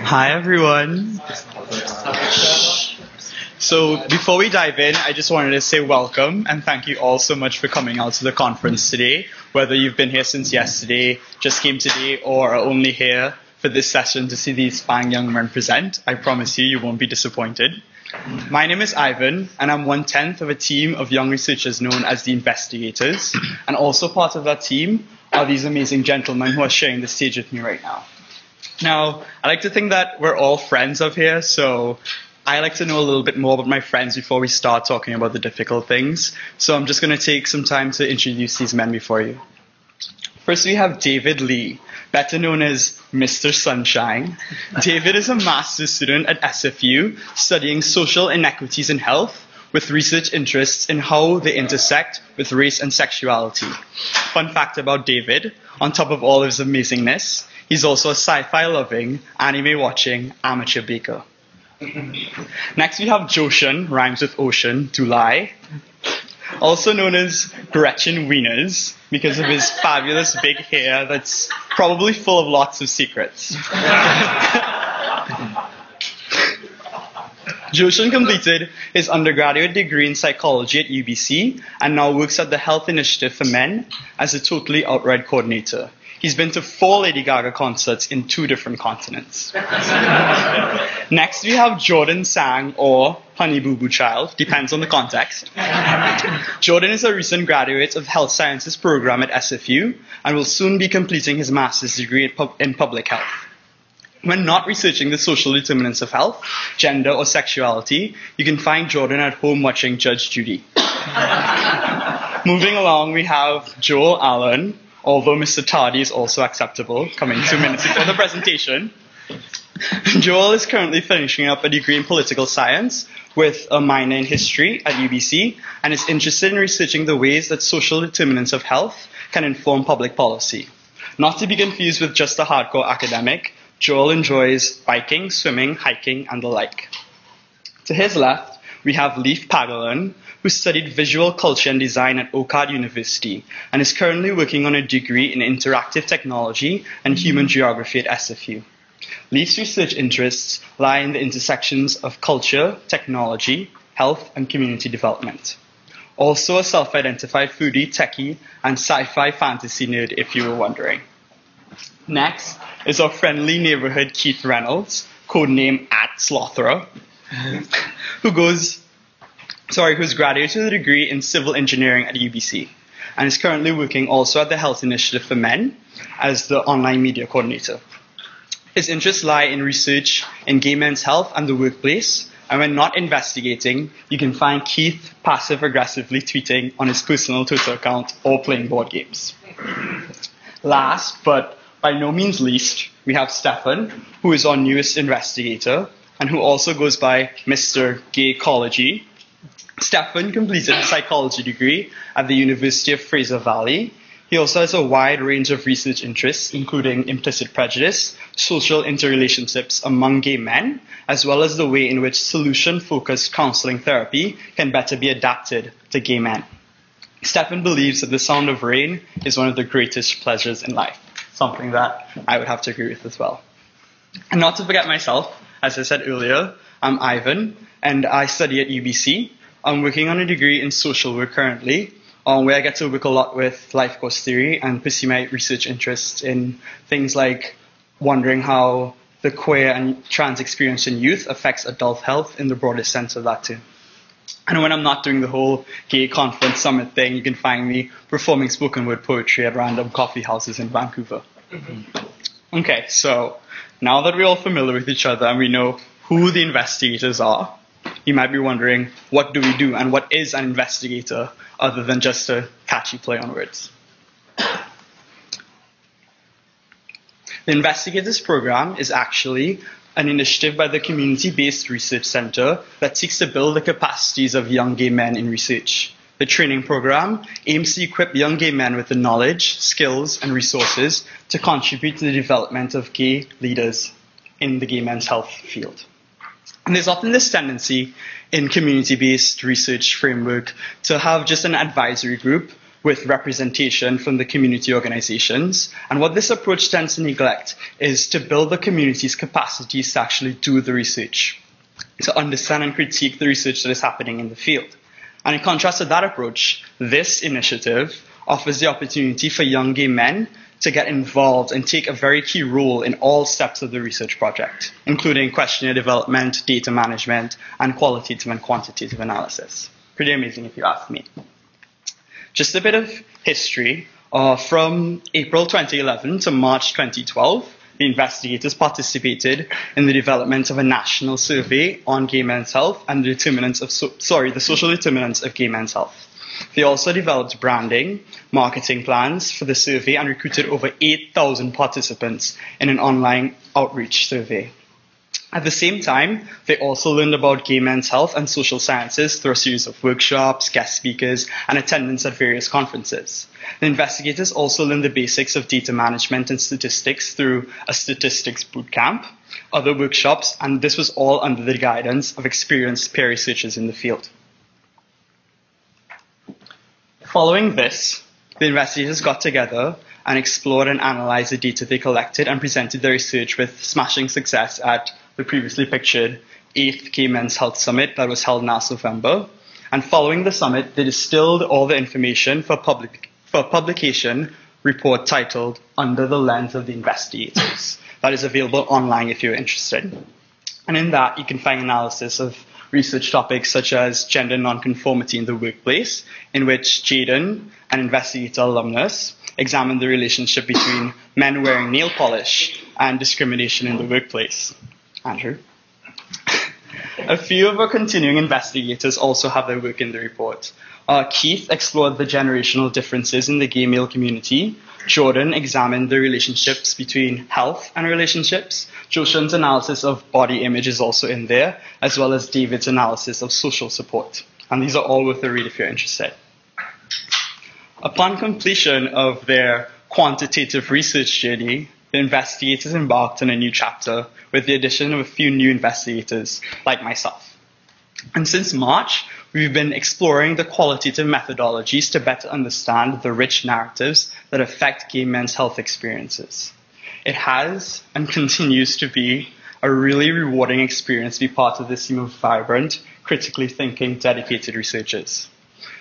Hi everyone. So before we dive in, I just wanted to say welcome and thank you all so much for coming out to the conference today. Whether you've been here since yesterday, just came today, or are only here for this session to see these fine young men present, I promise you won't be disappointed. My name is Ivan, and I'm 1/10 of a team of young researchers known as the Investigators. And also part of that team are these amazing gentlemen who are sharing the stage with me right now. Now, I like to think that we're all friends up here, so I like to know a little bit more about my friends before we start talking about the difficult things. So I'm just going to take some time to introduce these men before you. First, we have David Lee, better known as Mr. Sunshine. David is a master's student at SFU, studying social inequities in health, with research interests in how they intersect with race and sexuality. Fun fact about David, on top of all his amazingness, he's also a sci-fi loving, anime watching amateur baker. Next we have JOSHUN, rhymes with ocean, DULAI, also known as Gretchen Wieners because of his fabulous big hair that's probably full of lots of secrets. JOSHUN completed his undergraduate degree in psychology at UBC and now works at the Health Initiative for Men as a totally outright coordinator. He's been to 4 Lady Gaga concerts in 2 different continents. Next, we have Jordan Sang, or Honey Boo Boo Child, depends on the context. Jordan is a recent graduate of Health Sciences program at SFU and will soon be completing his master's degree in public health. When not researching the social determinants of health, gender, or sexuality, you can find Jordan at home watching Judge Judy. Moving along, we have Joel Allen, although Mr. Tardy is also acceptable, coming 2 minutes before the presentation. Joel is currently finishing up a degree in political science with a minor in history at UBC and is interested in researching the ways that social determinants of health can inform public policy. Not to be confused with just a hardcore academic, Joel enjoys biking, swimming, hiking, and the like. To his left, we have Leif Pagelen, who studied visual culture and design at OCAD University and is currently working on a degree in interactive technology and human geography at SFU. Leif's research interests lie in the intersections of culture, technology, health, and community development. Also a self-identified foodie, techie, and sci-fi fantasy nerd, if you were wondering. Next is our friendly neighborhood Keith Reynolds, codename @Slothra, who's graduated with a degree in civil engineering at UBC and is currently working also at the Health Initiative for Men as the online media coordinator. His interests lie in research in gay men's health and the workplace, and when not investigating, you can find Keith passive-aggressively tweeting on his personal Twitter account or playing board games. Last, but by no means least, we have Stefan, who is our newest investigator and who also goes by Mr. Gaycology. Stefan completed a psychology degree at the University of Fraser Valley. He also has a wide range of research interests, including implicit prejudice, social interrelationships among gay men, as well as the way in which solution-focused counseling therapy can better be adapted to gay men. Stefan believes that the sound of rain is one of the greatest pleasures in life, something that I would have to agree with as well. And not to forget myself, as I said earlier, I'm Ivan, and I study at UBC. I'm working on a degree in social work currently, where I get to work a lot with life course theory and pursue my research interests in things like wondering how the queer and trans experience in youth affects adult health in the broadest sense of that too. And when I'm not doing the whole gay conference summit thing, you can find me performing spoken word poetry at random coffee houses in Vancouver. Okay, so now that we're all familiar with each other and we know who the investigators are, you might be wondering, what do we do and what is an investigator other than just a catchy play on words? The Investigators program is actually an initiative by the Community-Based Research Center that seeks to build the capacities of young gay men in research. The training program aims to equip young gay men with the knowledge, skills, and resources to contribute to the development of gay leaders in the gay men's health field. And there's often this tendency in community-based research framework to have just an advisory group with representation from the community organizations. And what this approach tends to neglect is to build the community's capacities to actually do the research, to understand and critique the research that is happening in the field. And in contrast to that approach, this initiative offers the opportunity for young gay men to get involved and take a very key role in all steps of the research project, including questionnaire development, data management, and qualitative and quantitative analysis. Pretty amazing if you ask me. Just a bit of history. From April 2011 to March 2012, the investigators participated in the development of a national survey on gay men's health and the social determinants of gay men's health. They also developed branding, marketing plans for the survey and recruited over 8,000 participants in an online outreach survey. At the same time, they also learned about gay men's health and social sciences through a series of workshops, guest speakers, and attendance at various conferences. The investigators also learned the basics of data management and statistics through a statistics bootcamp, other workshops, and this was all under the guidance of experienced peer researchers in the field. Following this, the investigators got together and explored and analyzed the data they collected and presented their research with smashing success at the previously pictured 8th Gay Men's Health Summit that was held last November. And following the summit, they distilled all the information for publication report titled Under the Lens of the Investigators. That is available online if you're interested. And in that, you can find analysis of research topics such as gender nonconformity in the workplace, in which Jaden, an investigator alumnus, examined the relationship between men wearing nail polish and discrimination in the workplace. Andrew. A few of our continuing investigators also have their work in the report. Keith explored the generational differences in the gay male community. Jordan examined the relationships between health and relationships. Joshun's analysis of body image is also in there, as well as David's analysis of social support. And these are all worth a read if you're interested. Upon completion of their quantitative research journey, the investigators embarked on a new chapter with the addition of a few new investigators, like myself. And since March, we've been exploring the qualitative methodologies to better understand the rich narratives that affect gay men's health experiences. It has and continues to be a really rewarding experience to be part of this team of vibrant, critically thinking, dedicated researchers.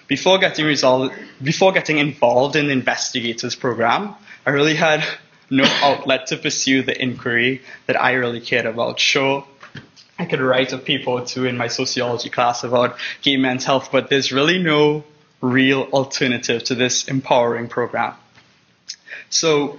Before getting involved in the Investigators program, I really had no outlet to pursue the inquiry that I really cared about. Sure, I could write a paper or two in my sociology class about gay men's health, but there's really no real alternative to this empowering program. So,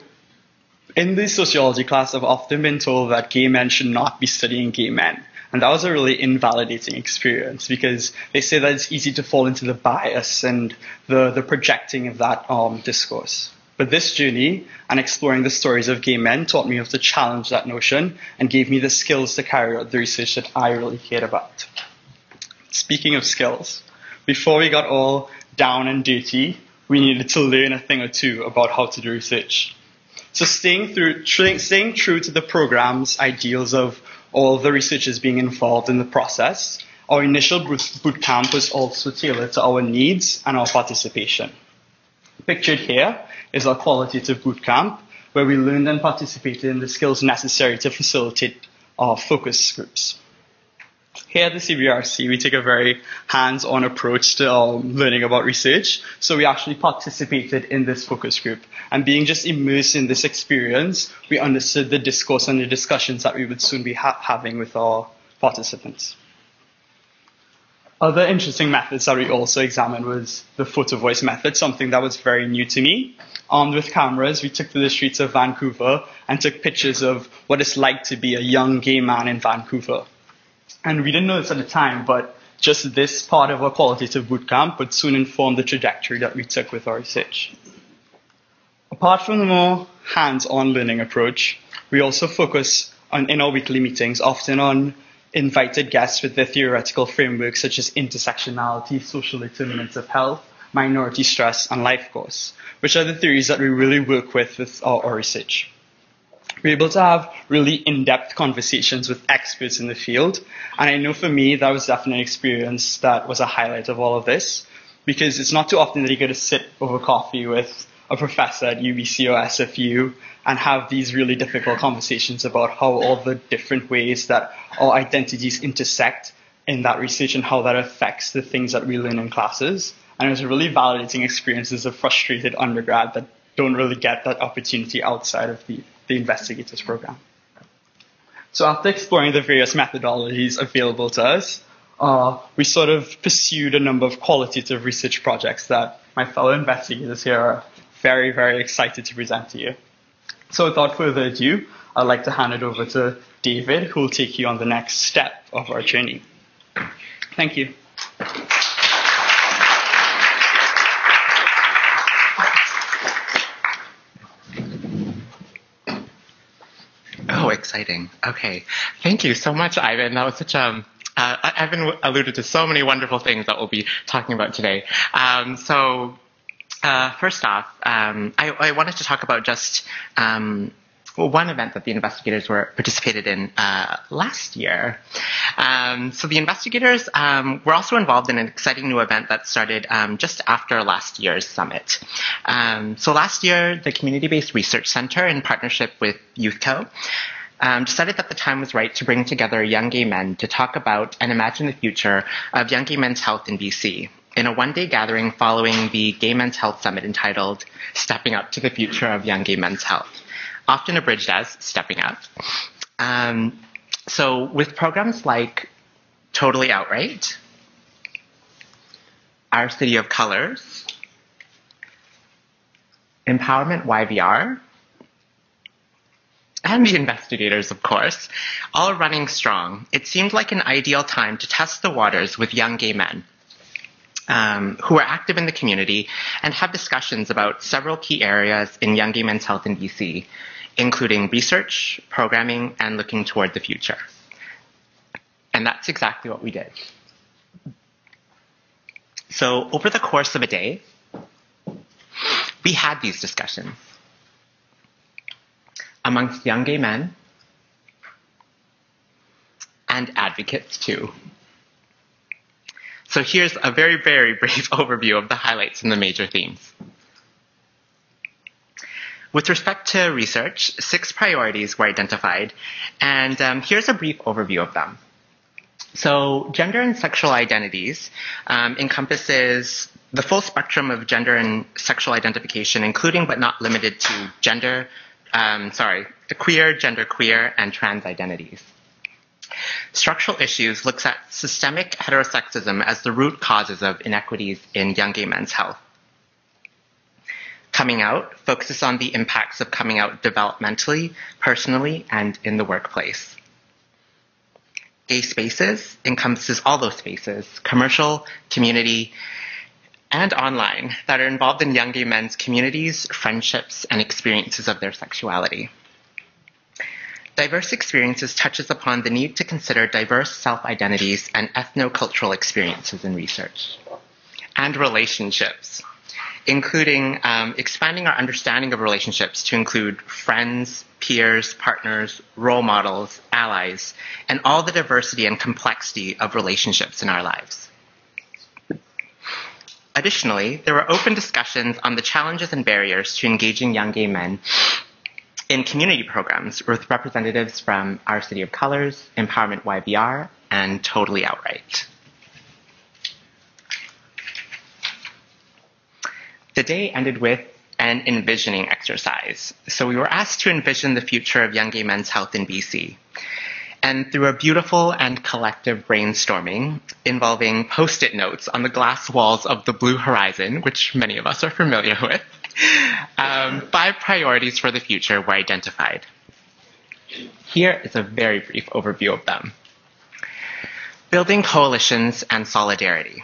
in the sociology class, I've often been told that gay men should not be studying gay men. And that was a really invalidating experience because they say that it's easy to fall into the bias and the projecting of that discourse. But this journey and exploring the stories of gay men taught me how to challenge that notion and gave me the skills to carry out the research that I really cared about. Speaking of skills, before we got all down and dirty, we needed to learn a thing or two about how to do research. So staying true to the program's ideals of all the researchers being involved in the process, our initial boot camp was also tailored to our needs and our participation. Pictured here is our qualitative boot camp, where we learned and participated in the skills necessary to facilitate our focus groups. Here at the CBRC, we take a very hands-on approach to learning about research. So we actually participated in this focus group. And being just immersed in this experience, we understood the discourse and the discussions that we would soon be having with our participants. Other interesting methods that we also examined was the photo voice method, something that was very new to me. Armed with cameras, we took to the streets of Vancouver and took pictures of what it's like to be a young gay man in Vancouver. And we didn't know this at the time, but just this part of our qualitative bootcamp would soon inform the trajectory that we took with our research. Apart from the more hands-on learning approach, we also focus in our weekly meetings often on invited guests with their theoretical frameworks such as intersectionality, social determinants of health, minority stress, and life course, which are the theories that we really work with our research. We're able to have really in-depth conversations with experts in the field, and I know for me that was definitely an experience that was a highlight of all of this. because it's not too often that you get to sit over coffee with a professor at UBC or SFU and have these really difficult conversations about how all the different ways that our identities intersect in that research and how that affects the things that we learn in classes. And it was a really validating experience as a frustrated undergrad that don't really get that opportunity outside of the Investigators program. So after exploring the various methodologies available to us, we sort of pursued a number of qualitative research projects that my fellow investigators here are very, very excited to present to you. So without further ado, I'd like to hand it over to David, who will take you on the next step of our journey. Thank you. Oh, exciting. Okay. Thank you so much, Ivan. That was such Ivan alluded to so many wonderful things that we'll be talking about today. First off, I wanted to talk about just one event that the investigators participated in last year. So the investigators were also involved in an exciting new event that started just after last year's summit. So last year, the Community-Based Research Center, in partnership with YouthCo, decided that the time was right to bring together young gay men to talk about and imagine the future of young gay men's health in BC in a one-day gathering following the Gay Men's Health Summit entitled Stepping Up to the Future of Young Gay Men's Health, often abridged as Stepping Up. So with programs like Totally Outright, Our City of Colors, Empowerment YVR, and the investigators, of course, all running strong, it seemed like an ideal time to test the waters with young gay men who are active in the community and have discussions about several key areas in young gay men's health in BC, including research, programming, and looking toward the future. And that's exactly what we did. So over the course of a day, we had these discussions amongst young gay men and advocates too. So here's a very, very brief overview of the highlights and the major themes. With respect to research, 6 priorities were identified, and here's a brief overview of them. So gender and sexual identities encompasses the full spectrum of gender and sexual identification, including but not limited to queer, genderqueer, and trans identities. Structural issues looks at systemic heterosexism as the root causes of inequities in young gay men's health. Coming out focuses on the impacts of coming out developmentally, personally, and in the workplace. Gay spaces encompasses all those spaces, commercial, community, and online, that are involved in young gay men's communities, friendships, and experiences of their sexuality. Diverse experiences touches upon the need to consider diverse self-identities and ethno-cultural experiences in research. And relationships, including expanding our understanding of relationships to include friends, peers, partners, role models, allies, and all the diversity and complexity of relationships in our lives. Additionally, there were open discussions on the challenges and barriers to engaging young gay men in community programs with representatives from Our City of Colors, Empowerment YVR, and Totally Outright. The day ended with an envisioning exercise. So we were asked to envision the future of young gay men's health in BC. And through a beautiful and collective brainstorming involving Post-it notes on the glass walls of the Blue Horizon, which many of us are familiar with, 5 priorities for the future were identified. Here is a very brief overview of them. Building coalitions and solidarity.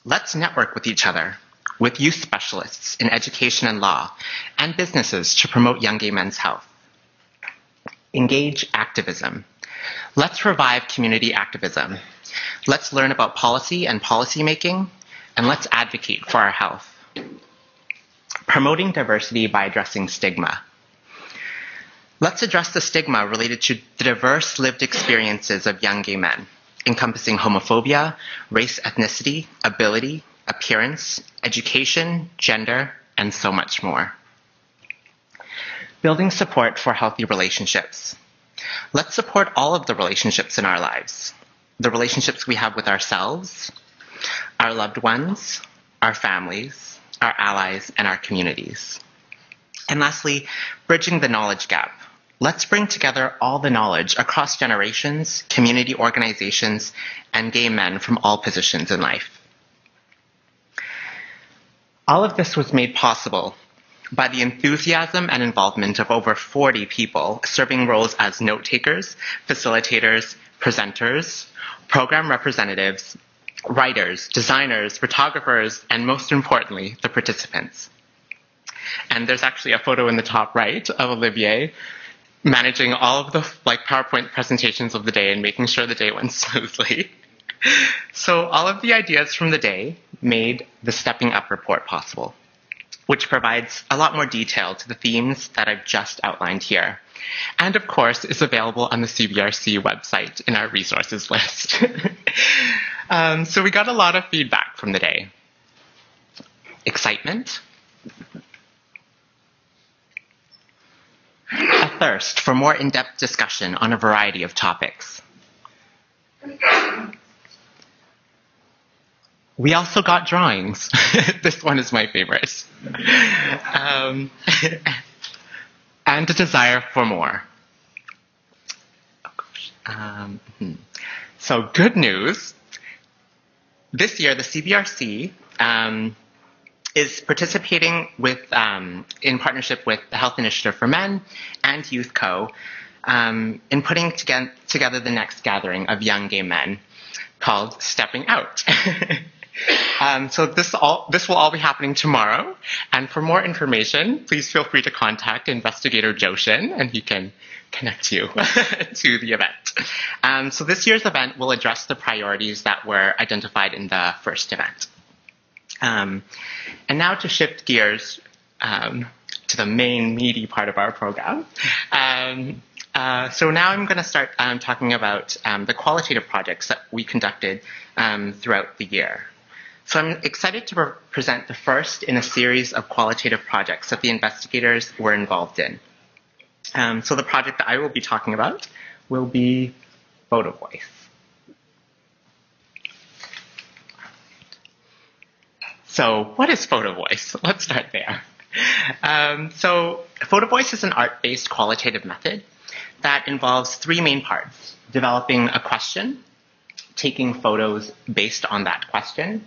Let's network with each other, with youth specialists in education and law, and businesses to promote young gay men's health. Engage activism. Let's revive community activism. Let's learn about policy and policy making, and let's advocate for our health. Promoting diversity by addressing stigma. Let's address the stigma related to the diverse lived experiences of young gay men, encompassing homophobia, race, ethnicity, ability, appearance, education, gender, and so much more. Building support for healthy relationships. Let's support all of the relationships in our lives. The relationships we have with ourselves, our loved ones, our families, our allies, and our communities. And lastly, bridging the knowledge gap. Let's bring together all the knowledge across generations, community organizations, and gay men from all positions in life. All of this was made possible by the enthusiasm and involvement of over 40 people serving roles as note-takers, facilitators, presenters, program representatives, writers, designers, photographers, and most importantly, the participants. And there's actually a photo in the top right of Olivier managing all of the PowerPoint presentations of the day and making sure the day went smoothly. So all of the ideas from the day made the Stepping Up report possible, which provides a lot more detail to the themes that I've just outlined here. And of course, is available on the CBRC website in our resources list. So we got a lot of feedback from the day. Excitement. A thirst for more in-depth discussion on a variety of topics. We also got drawings. This one is my favorite. And a desire for more. So good news. This year, the CBRC is participating with, in partnership with the Health Initiative for Men and Youth Co. In putting together the next gathering of young gay men called Stepping Out. So this will all be happening tomorrow. And for more information, please feel free to contact investigator JOSHUN, and he can connect you to the event. So this year's event will address the priorities that were identified in the first event. And now to shift gears to the main meaty part of our program. So now I'm going to start talking about the qualitative projects that we conducted throughout the year. So I'm excited to present the first in a series of qualitative projects that the investigators were involved in. So the project that I will be talking about will be Photo Voice. So what is Photo Voice? Let's start there. So Photo Voice is an art-based qualitative method that involves three main parts: developing a question, taking photos based on that question,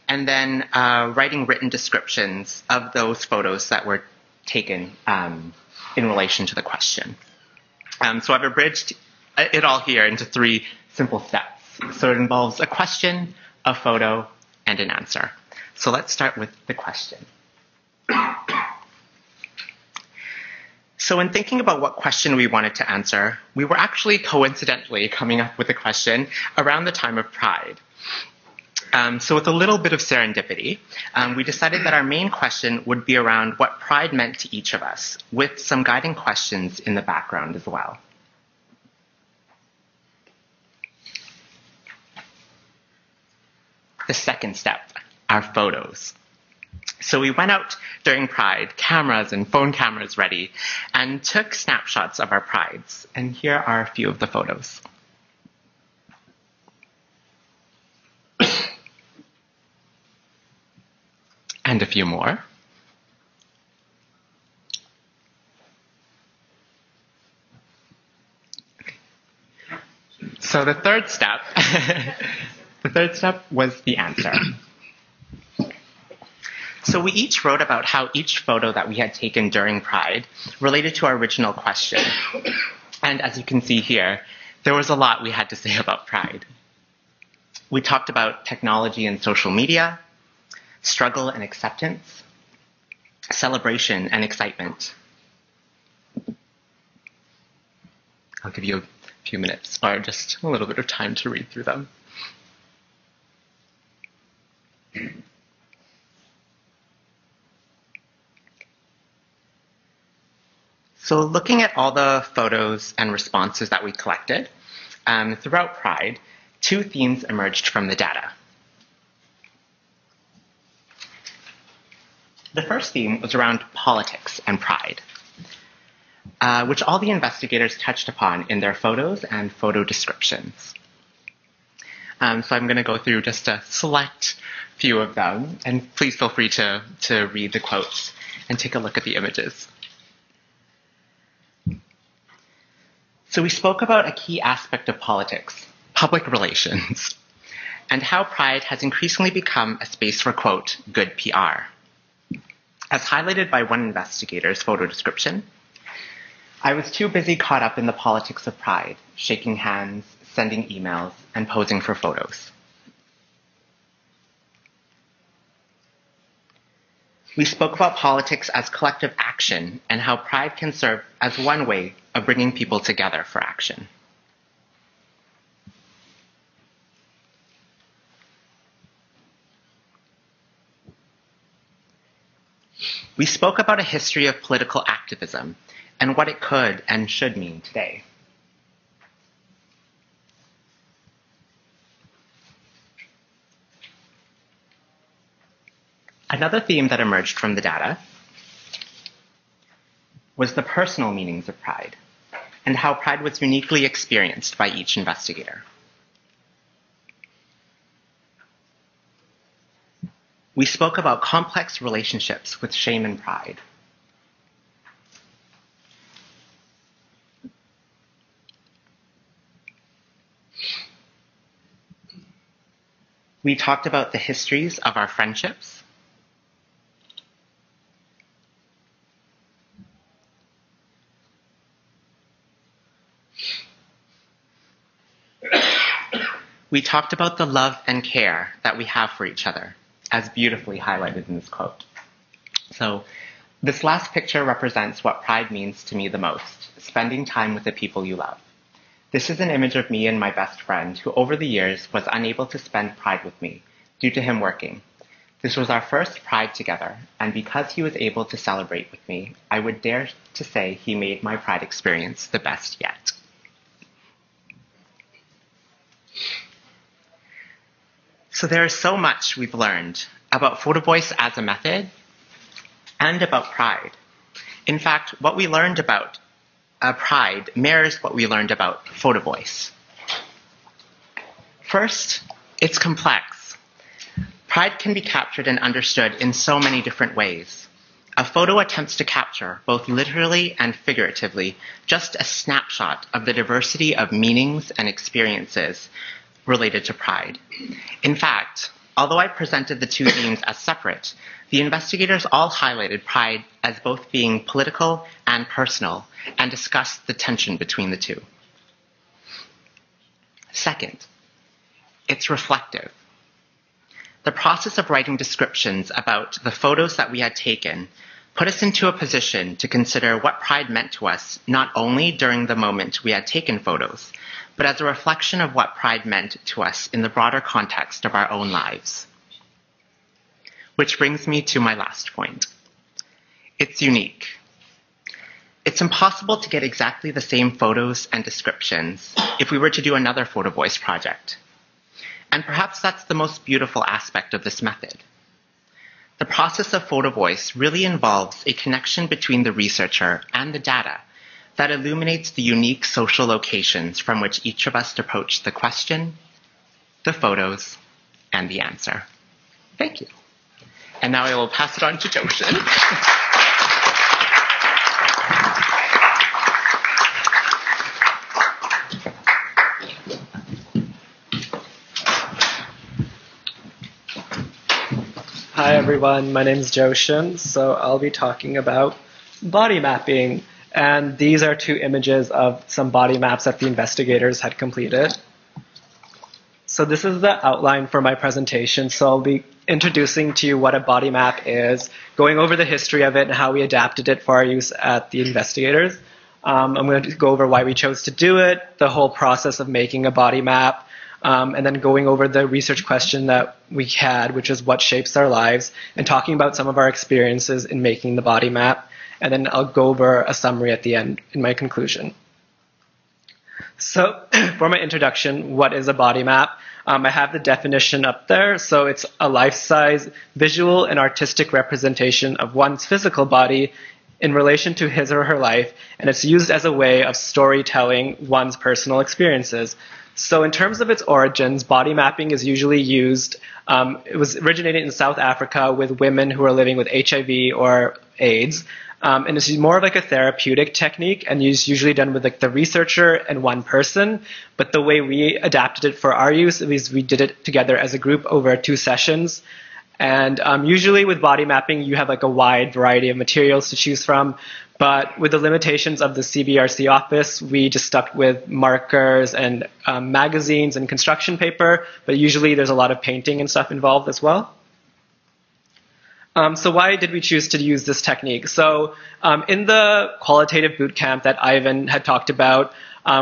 and then writing written descriptions of those photos that were taken in relation to the question. So I've abridged it all here into three simple steps. So it involves a question, a photo, and an answer. So let's start with the question. So in thinking about what question we wanted to answer, we were actually coincidentally coming up with a question around the time of Pride. So with a little bit of serendipity, we decided that our main question would be around what Pride meant to each of us, with some guiding questions in the background as well. The second step, our photos. So we went out during Pride, cameras and phone cameras ready, and took snapshots of our prides. And here are a few of the photos. And a few more. So the third step, was the answer. So we each wrote about how each photo that we had taken during Pride related to our original question. And as you can see here, there was a lot we had to say about Pride. We talked about technology and social media, struggle and acceptance, celebration and excitement. I'll give you a few minutes or just a little bit of time to read through them. So looking at all the photos and responses that we collected throughout Pride, two themes emerged from the data. The first theme was around politics and pride, which all the investigators touched upon in their photos and photo descriptions. So I'm going to go through just a select few of them, and please feel free to read the quotes and take a look at the images. So we spoke about a key aspect of politics, public relations, and how Pride has increasingly become a space for, quote, good PR. As highlighted by one investigator's photo description, I was too busy caught up in the politics of Pride, shaking hands, sending emails, and posing for photos. We spoke about politics as collective action and how Pride can serve as one way of bringing people together for action. We spoke about a history of political activism and what it could and should mean today. Another theme that emerged from the data was the personal meanings of Pride and how Pride was uniquely experienced by each investigator. We spoke about complex relationships with shame and pride. We talked about the histories of our friendships. We talked about the love and care that we have for each other, as beautifully highlighted in this quote. So this last picture represents what Pride means to me the most, spending time with the people you love. This is an image of me and my best friend who over the years was unable to spend Pride with me due to him working. This was our first Pride together, and because he was able to celebrate with me, I would dare to say he made my Pride experience the best yet. So there is so much we've learned about photo voice as a method and about Pride. In fact, what we learned about Pride mirrors what we learned about photo voice. First, it's complex. Pride can be captured and understood in so many different ways. A photo attempts to capture, both literally and figuratively, just a snapshot of the diversity of meanings and experiences related to Pride. In fact, although I presented the two themes as separate, the investigators all highlighted Pride as both being political and personal and discussed the tension between the two. Second, it's reflective. The process of writing descriptions about the photos that we had taken put us into a position to consider what Pride meant to us, not only during the moment we had taken photos, but as a reflection of what Pride meant to us in the broader context of our own lives. Which brings me to my last point. It's unique. It's impossible to get exactly the same photos and descriptions if we were to do another photo voice project. And perhaps that's the most beautiful aspect of this method. The process of photo voice really involves a connection between the researcher and the data that illuminates the unique social locations from which each of us approach the question, the photos, and the answer. Thank you. And now I will pass it on to JOSHUN. Hi everyone, my name is JOSHUN, so I'll be talking about body mapping. And these are two images of some body maps that the investigators had completed. So this is the outline for my presentation. So I'll be introducing to you what a body map is, going over the history of it and how we adapted it for our use at the investigators. I'm going to go over why we chose to do it, the whole process of making a body map, and then going over the research question that we had, which is what shapes our lives, and talking about some of our experiences in making the body map. And then I'll go over a summary at the end in my conclusion. So for my introduction, what is a body map? I have the definition up there. So it's a life-size visual and artistic representation of one's physical body in relation to his or her life, and it's used as a way of storytelling one's personal experiences. So in terms of its origins, body mapping is usually used, it was originated in South Africa with women who are living with HIV or AIDS. And it's more of like a therapeutic technique, and it's usually done with like the researcher and one person. But the way we adapted it for our use is we did it together as a group over 2 sessions. And usually with body mapping, you have like a wide variety of materials to choose from. But with the limitations of the CBRC office, we just stuck with markers and magazines and construction paper. But usually there's a lot of painting and stuff involved as well. So why did we choose to use this technique? So in the qualitative bootcamp that Ivan had talked about,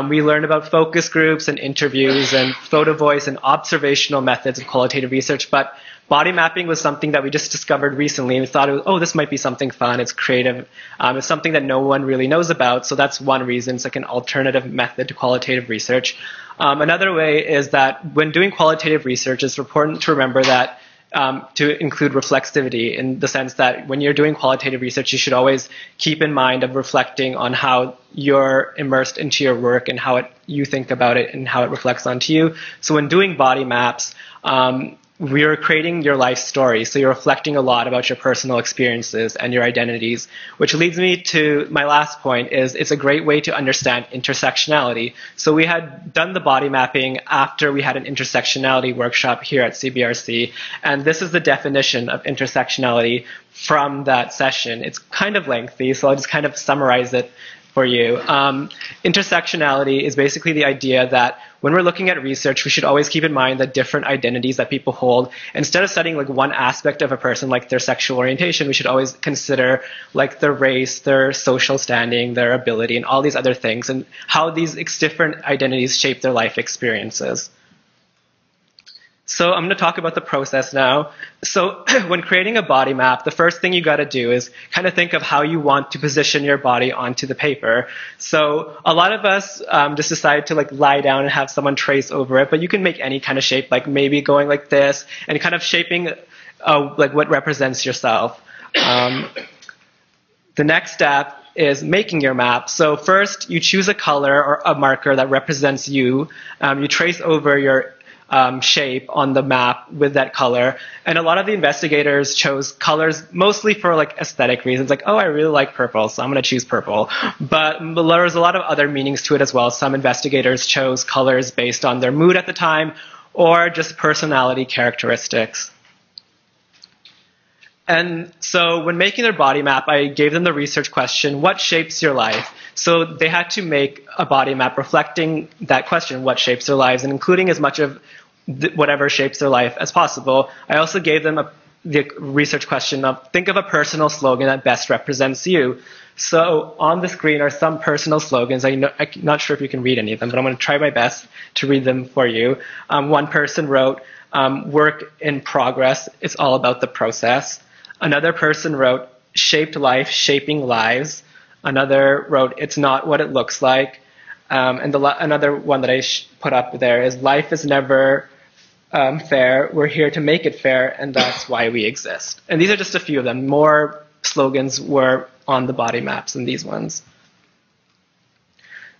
we learned about focus groups and interviews and photo voice and observational methods of qualitative research. But body mapping was something that we just discovered recently, and we thought, oh, this might be something fun. It's creative. It's something that no one really knows about. So that's one reason. It's like an alternative method to qualitative research. Another way is that when doing qualitative research, it's important to remember that to include reflexivity, in the sense that when you're doing qualitative research, you should always keep in mind of reflecting on how you're immersed into your work and how you think about it and how it reflects onto you. So when doing body maps, we're creating your life story. So you're reflecting a lot about your personal experiences and your identities, which leads me to my last point is it's a great way to understand intersectionality. So we had done the body mapping after we had an intersectionality workshop here at CBRC. And this is the definition of intersectionality from that session. It's kind of lengthy, so I'll just kind of summarize it for you. Intersectionality is basically the idea that when we're looking at research, we should always keep in mind the different identities that people hold. Instead of studying like one aspect of a person, like their sexual orientation, we should always consider like their race, their social standing, their ability, and all these other things, and how these different identities shape their life experiences. So I'm going to talk about the process now. So when creating a body map, the first thing you got to do is kind of think of how you want to position your body onto the paper. So a lot of us just decide to like lie down and have someone trace over it, but you can make any kind of shape, like maybe going like this and kind of shaping like what represents yourself. The next step is making your map. So first you choose a color or a marker that represents you. You trace over your shape on the map with that color. And a lot of the investigators chose colors mostly for like aesthetic reasons, like, oh, I really like purple, so I'm going to choose purple. But there was a lot of other meanings to it as well. Some investigators chose colors based on their mood at the time or just personality characteristics. And so when making their body map, I gave them the research question, what shapes your life? So they had to make a body map reflecting that question, what shapes their lives, and including as much of whatever shapes their life as possible. I also gave them the research question of, think of a personal slogan that best represents you. So on the screen are some personal slogans. I'm not sure if you can read any of them, but I'm going to try my best to read them for you. One person wrote, work in progress. It's all about the process. Another person wrote, shaped life, shaping lives. Another wrote, it's not what it looks like. And another one that I put up there is, life is never fair. We're here to make it fair, and that's why we exist. And these are just a few of them. More slogans were on the body maps than these ones.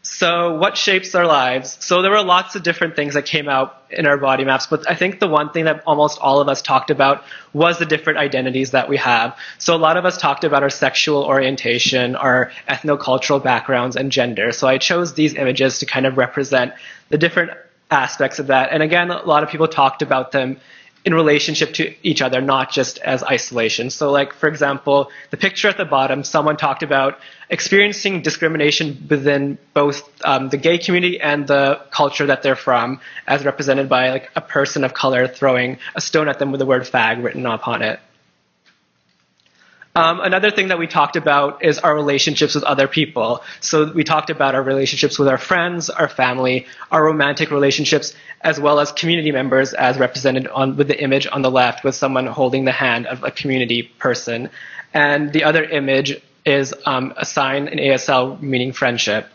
So what shapes our lives? So there were lots of different things that came out in our body maps, but I think the one thing that almost all of us talked about was the different identities that we have. So a lot of us talked about our sexual orientation, our ethnocultural backgrounds, and gender. So I chose these images to kind of represent the different aspects of that. And again, a lot of people talked about them in relationship to each other, not just as isolation. So like, for example, the picture at the bottom, someone talked about experiencing discrimination within both the gay community and the culture that they're from, as represented by like a person of color throwing a stone at them with the word fag written upon it. Another thing that we talked about is our relationships with other people. So we talked about our relationships with our friends, our family, our romantic relationships, as well as community members, as represented with the image on the left with someone holding the hand of a community person. And the other image is a sign in ASL meaning friendship.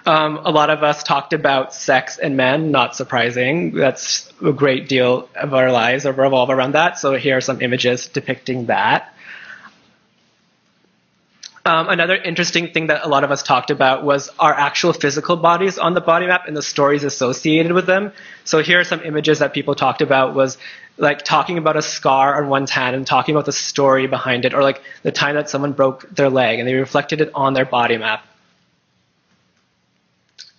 A lot of us talked about sex and men, not surprising. That's a great deal of our lives revolve around that. So here are some images depicting that. Another interesting thing that a lot of us talked about was our actual physical bodies on the body map and the stories associated with them. So here are some images that people talked about was like talking about a scar on one's hand and talking about the story behind it, or like the time that someone broke their leg and they reflected it on their body map.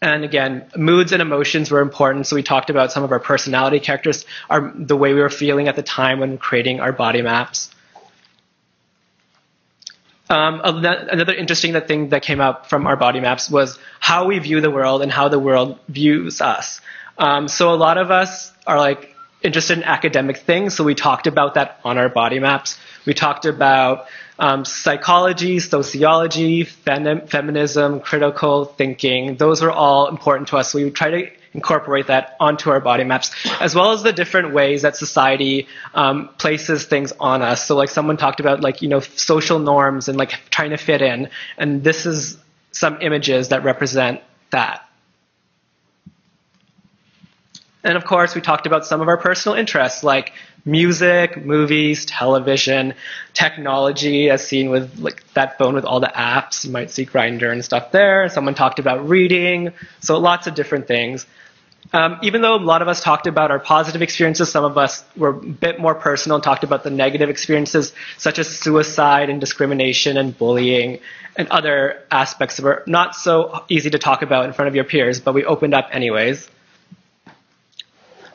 And again, moods and emotions were important. So we talked about some of our personality characters, the way we were feeling at the time when creating our body maps. Another interesting thing that came up from our body maps was how we view the world and how the world views us. So a lot of us are like interested in academic things, so we talked about that on our body maps. We talked about psychology, sociology, feminism, critical thinking. Those were all important to us. So we would try to incorporate that onto our body maps, as well as the different ways that society places things on us. So like someone talked about like, you know, social norms and like trying to fit in. And this is some images that represent that. And of course, we talked about some of our personal interests like music, movies, television, technology, as seen with like that phone with all the apps. You might see Grindr and stuff there. Someone talked about reading, so lots of different things. Even though a lot of us talked about our positive experiences, some of us were a bit more personal and talked about the negative experiences, such as suicide and discrimination and bullying and other aspects that were not so easy to talk about in front of your peers, but we opened up anyways.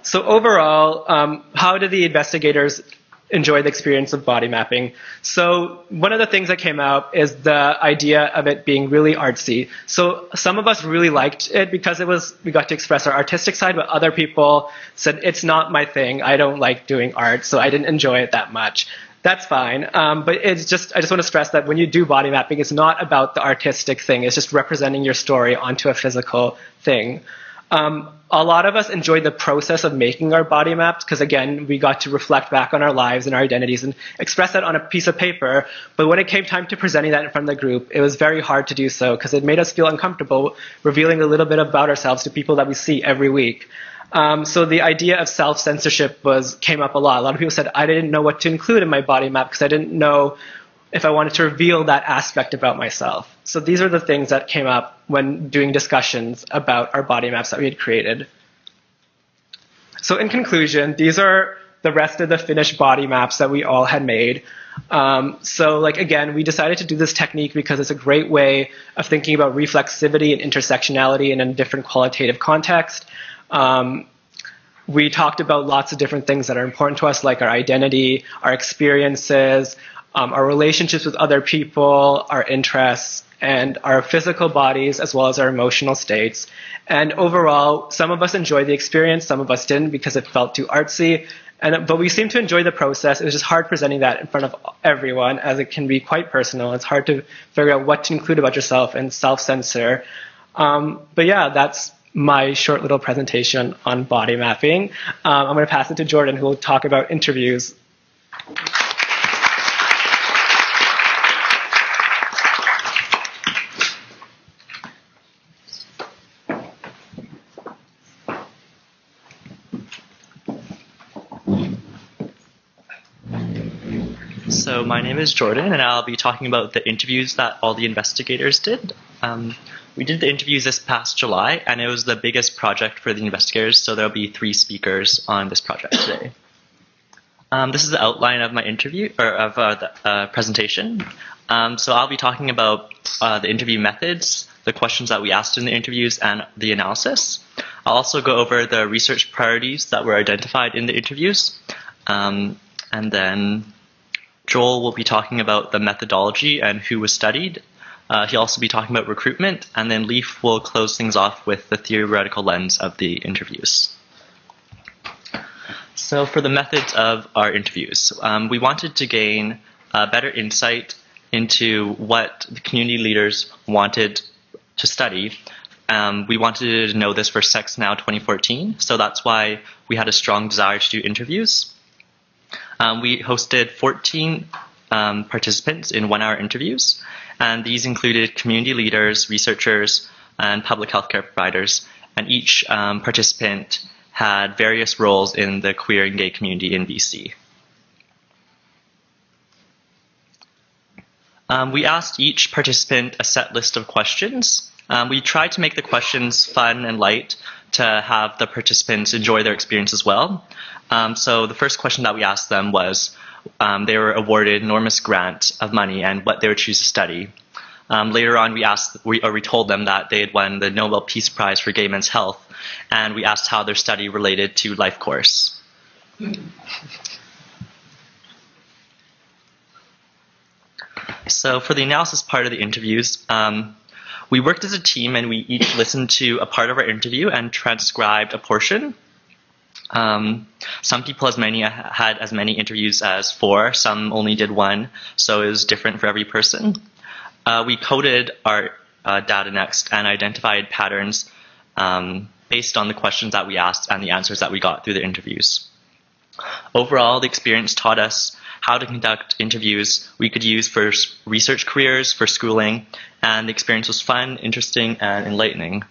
So overall, how did the investigators enjoy the experience of body mapping? So one of the things that came out is the idea of it being really artsy. So some of us really liked it because we got to express our artistic side, but other people said, it's not my thing. I don't like doing art, so I didn't enjoy it that much. That's fine. But I just want to stress that when you do body mapping, it's not about the artistic thing. It's just representing your story onto a physical thing. A lot of us enjoyed the process of making our body maps because, again, we got to reflect back on our lives and our identities and express that on a piece of paper. But when it came time to presenting that in front of the group, it was very hard to do so because it made us feel uncomfortable revealing a little bit about ourselves to people that we see every week. So the idea of self-censorship came up a lot. A lot of people said, I didn't know what to include in my body map because I didn't know if I wanted to reveal that aspect about myself. So these are the things that came up when doing discussions about our body maps that we had created. So in conclusion, these are the rest of the finished body maps that we all had made. So like again, we decided to do this technique because it's a great way of thinking about reflexivity and intersectionality in a different qualitative context. We talked about lots of different things that are important to us, like our identity, our experiences, our relationships with other people, our interests, and our physical bodies, as well as our emotional states. And overall, some of us enjoyed the experience, some of us didn't because it felt too artsy. But we seemed to enjoy the process. It was just hard presenting that in front of everyone, as it can be quite personal. It's hard to figure out what to include about yourself and self-censor. But yeah, that's my short little presentation on body mapping. I'm going to pass it to Jordan, who will talk about interviews. So my name is Jordan, and I'll be talking about the interviews that all the investigators did. We did the interviews this past July, and it was the biggest project for the investigators, so there'll be 3 speakers on this project today. This is the outline of my interview, or of the presentation. So I'll be talking about the interview methods, the questions that we asked in the interviews, and the analysis. I'll also go over the research priorities that were identified in the interviews, and then Joel will be talking about the methodology and who was studied. He'll also be talking about recruitment, and then Leaf will close things off with the theoretical lens of the interviews. So for the methods of our interviews, we wanted to gain better insight into what the community leaders wanted to study. We wanted to know this for Sex Now 2014, so that's why we had a strong desire to do interviews. We hosted 14 participants in 1-hour interviews, and these included community leaders, researchers, and public healthcare providers, and each participant had various roles in the queer and gay community in BC. We asked each participant a set list of questions. We tried to make the questions fun and light to have the participants enjoy their experience as well. So the first question that we asked them was, they were awarded an enormous grant of money and what they would choose to study. Later on, we told them that they had won the Nobel Peace Prize for Gay Men's Health, and we asked how their study related to life course. So for the analysis part of the interviews, we worked as a team and we each listened to a part of our interview and transcribed a portion. Some people had as many interviews as 4, some only did 1, so it was different for every person. We coded our data next and identified patterns based on the questions that we asked and the answers that we got through the interviews. Overall, the experience taught us how to conduct interviews we could use for research careers, for schooling, and the experience was fun, interesting, and enlightening.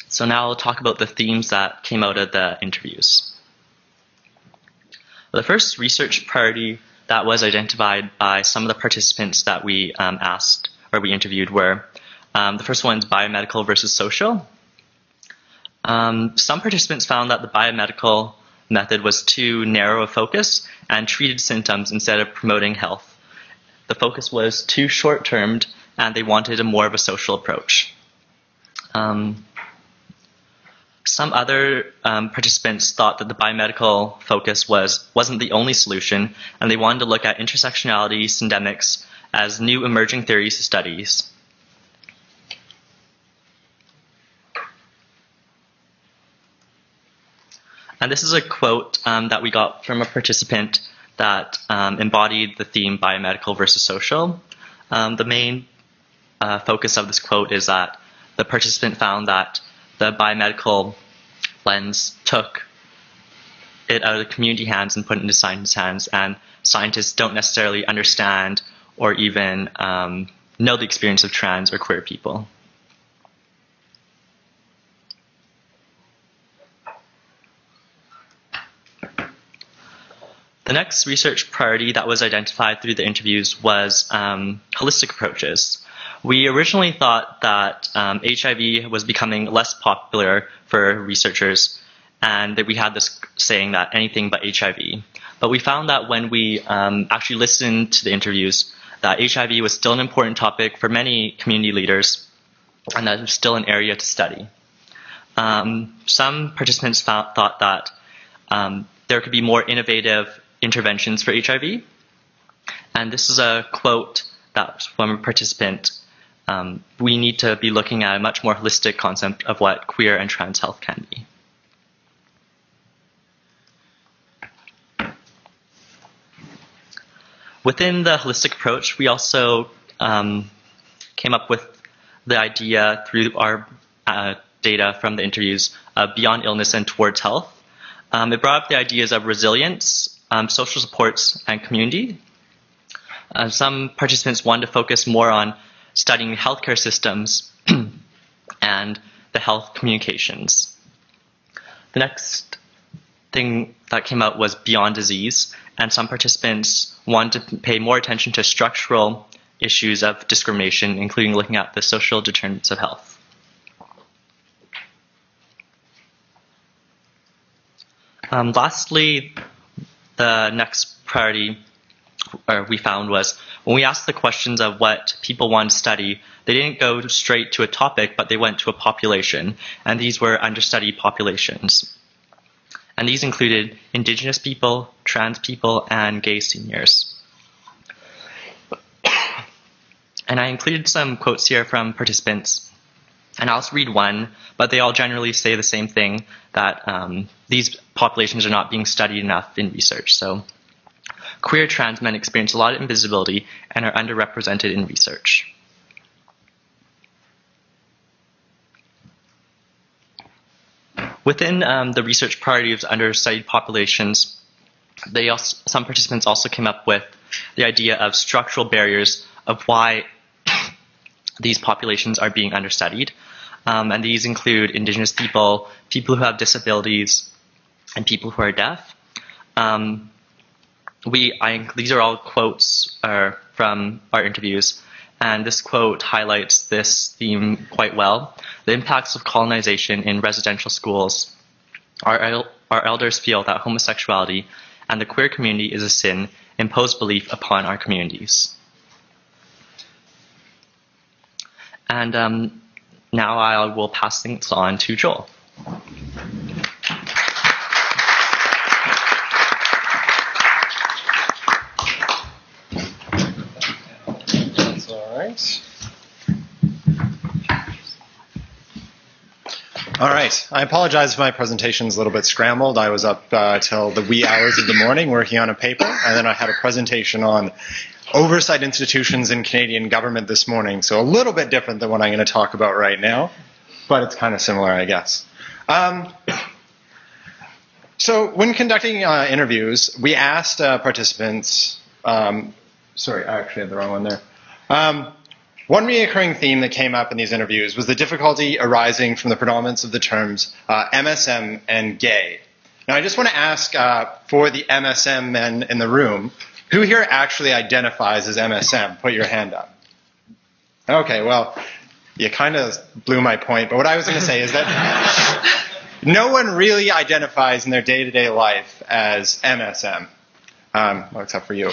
So now I'll talk about the themes that came out of the interviews. The first research priority that was identified by some of the participants that we asked or we interviewed were, the first one's biomedical versus social. Some participants found that the biomedical method was too narrow a focus and treated symptoms instead of promoting health. The focus was too short-termed and they wanted more of a social approach. Some other participants thought that the biomedical focus wasn't the only solution, and they wanted to look at intersectionality, syndemics as new emerging theories to studies. And this is a quote that we got from a participant that embodied the theme biomedical versus social. The main focus of this quote is that the participant found that the biomedical lens took it out of the community hands and put it into scientists' hands, and scientists don't necessarily understand or even know the experience of trans or queer people. The next research priority that was identified through the interviews was holistic approaches. We originally thought that HIV was becoming less popular for researchers and that we had this saying that anything but HIV. But we found that when we actually listened to the interviews, that HIV was still an important topic for many community leaders and that it was still an area to study. Some participants thought that there could be more innovative interventions for HIV. And this is a quote that from a participant. We need to be looking at a much more holistic concept of what queer and trans health can be. Within the holistic approach, we also came up with the idea through our data from the interviews of beyond illness and towards health. It brought up the ideas of resilience, social supports, and community. Some participants wanted to focus more on studying healthcare systems and the health communications. The next thing that came out was beyond disease, and some participants wanted to pay more attention to structural issues of discrimination, including looking at the social determinants of health. Lastly, the next priority we found was when we asked the questions of what people wanted to study, they didn't go straight to a topic, but they went to a population, and these were understudied populations. And these included Indigenous people, trans people, and gay seniors. And I included some quotes here from participants, and I'll read one, but they all generally say the same thing, that these populations are not being studied enough in research. So, queer trans men experience a lot of invisibility and are underrepresented in research. Within the research priority of understudied populations, some participants also came up with the idea of structural barriers of why these populations are being understudied. And these include Indigenous people, people who have disabilities, and people who are deaf. These are all quotes from our interviews, and this quote highlights this theme quite well. The impacts of colonization in residential schools. Our elders feel that homosexuality and the queer community is a sin, imposed belief upon our communities. And now I will pass things on to Joel. That's all right. All right. I apologize if my presentation's a little bit scrambled. I was up till the wee hours of the morning working on a paper, and then I had a presentation on oversight institutions in Canadian government this morning, so a little bit different than what I'm going to talk about right now, but it's kind of similar, I guess. So when conducting interviews, we asked participants, sorry, I actually had the wrong one there. One recurring theme that came up in these interviews was the difficulty arising from the predominance of the terms MSM and gay. Now, I just want to ask for the MSM men in the room, who here actually identifies as MSM? Put your hand up. Okay, well, you kind of blew my point, but what I was going to say is that no one really identifies in their day-to-day life as MSM, well, except for you.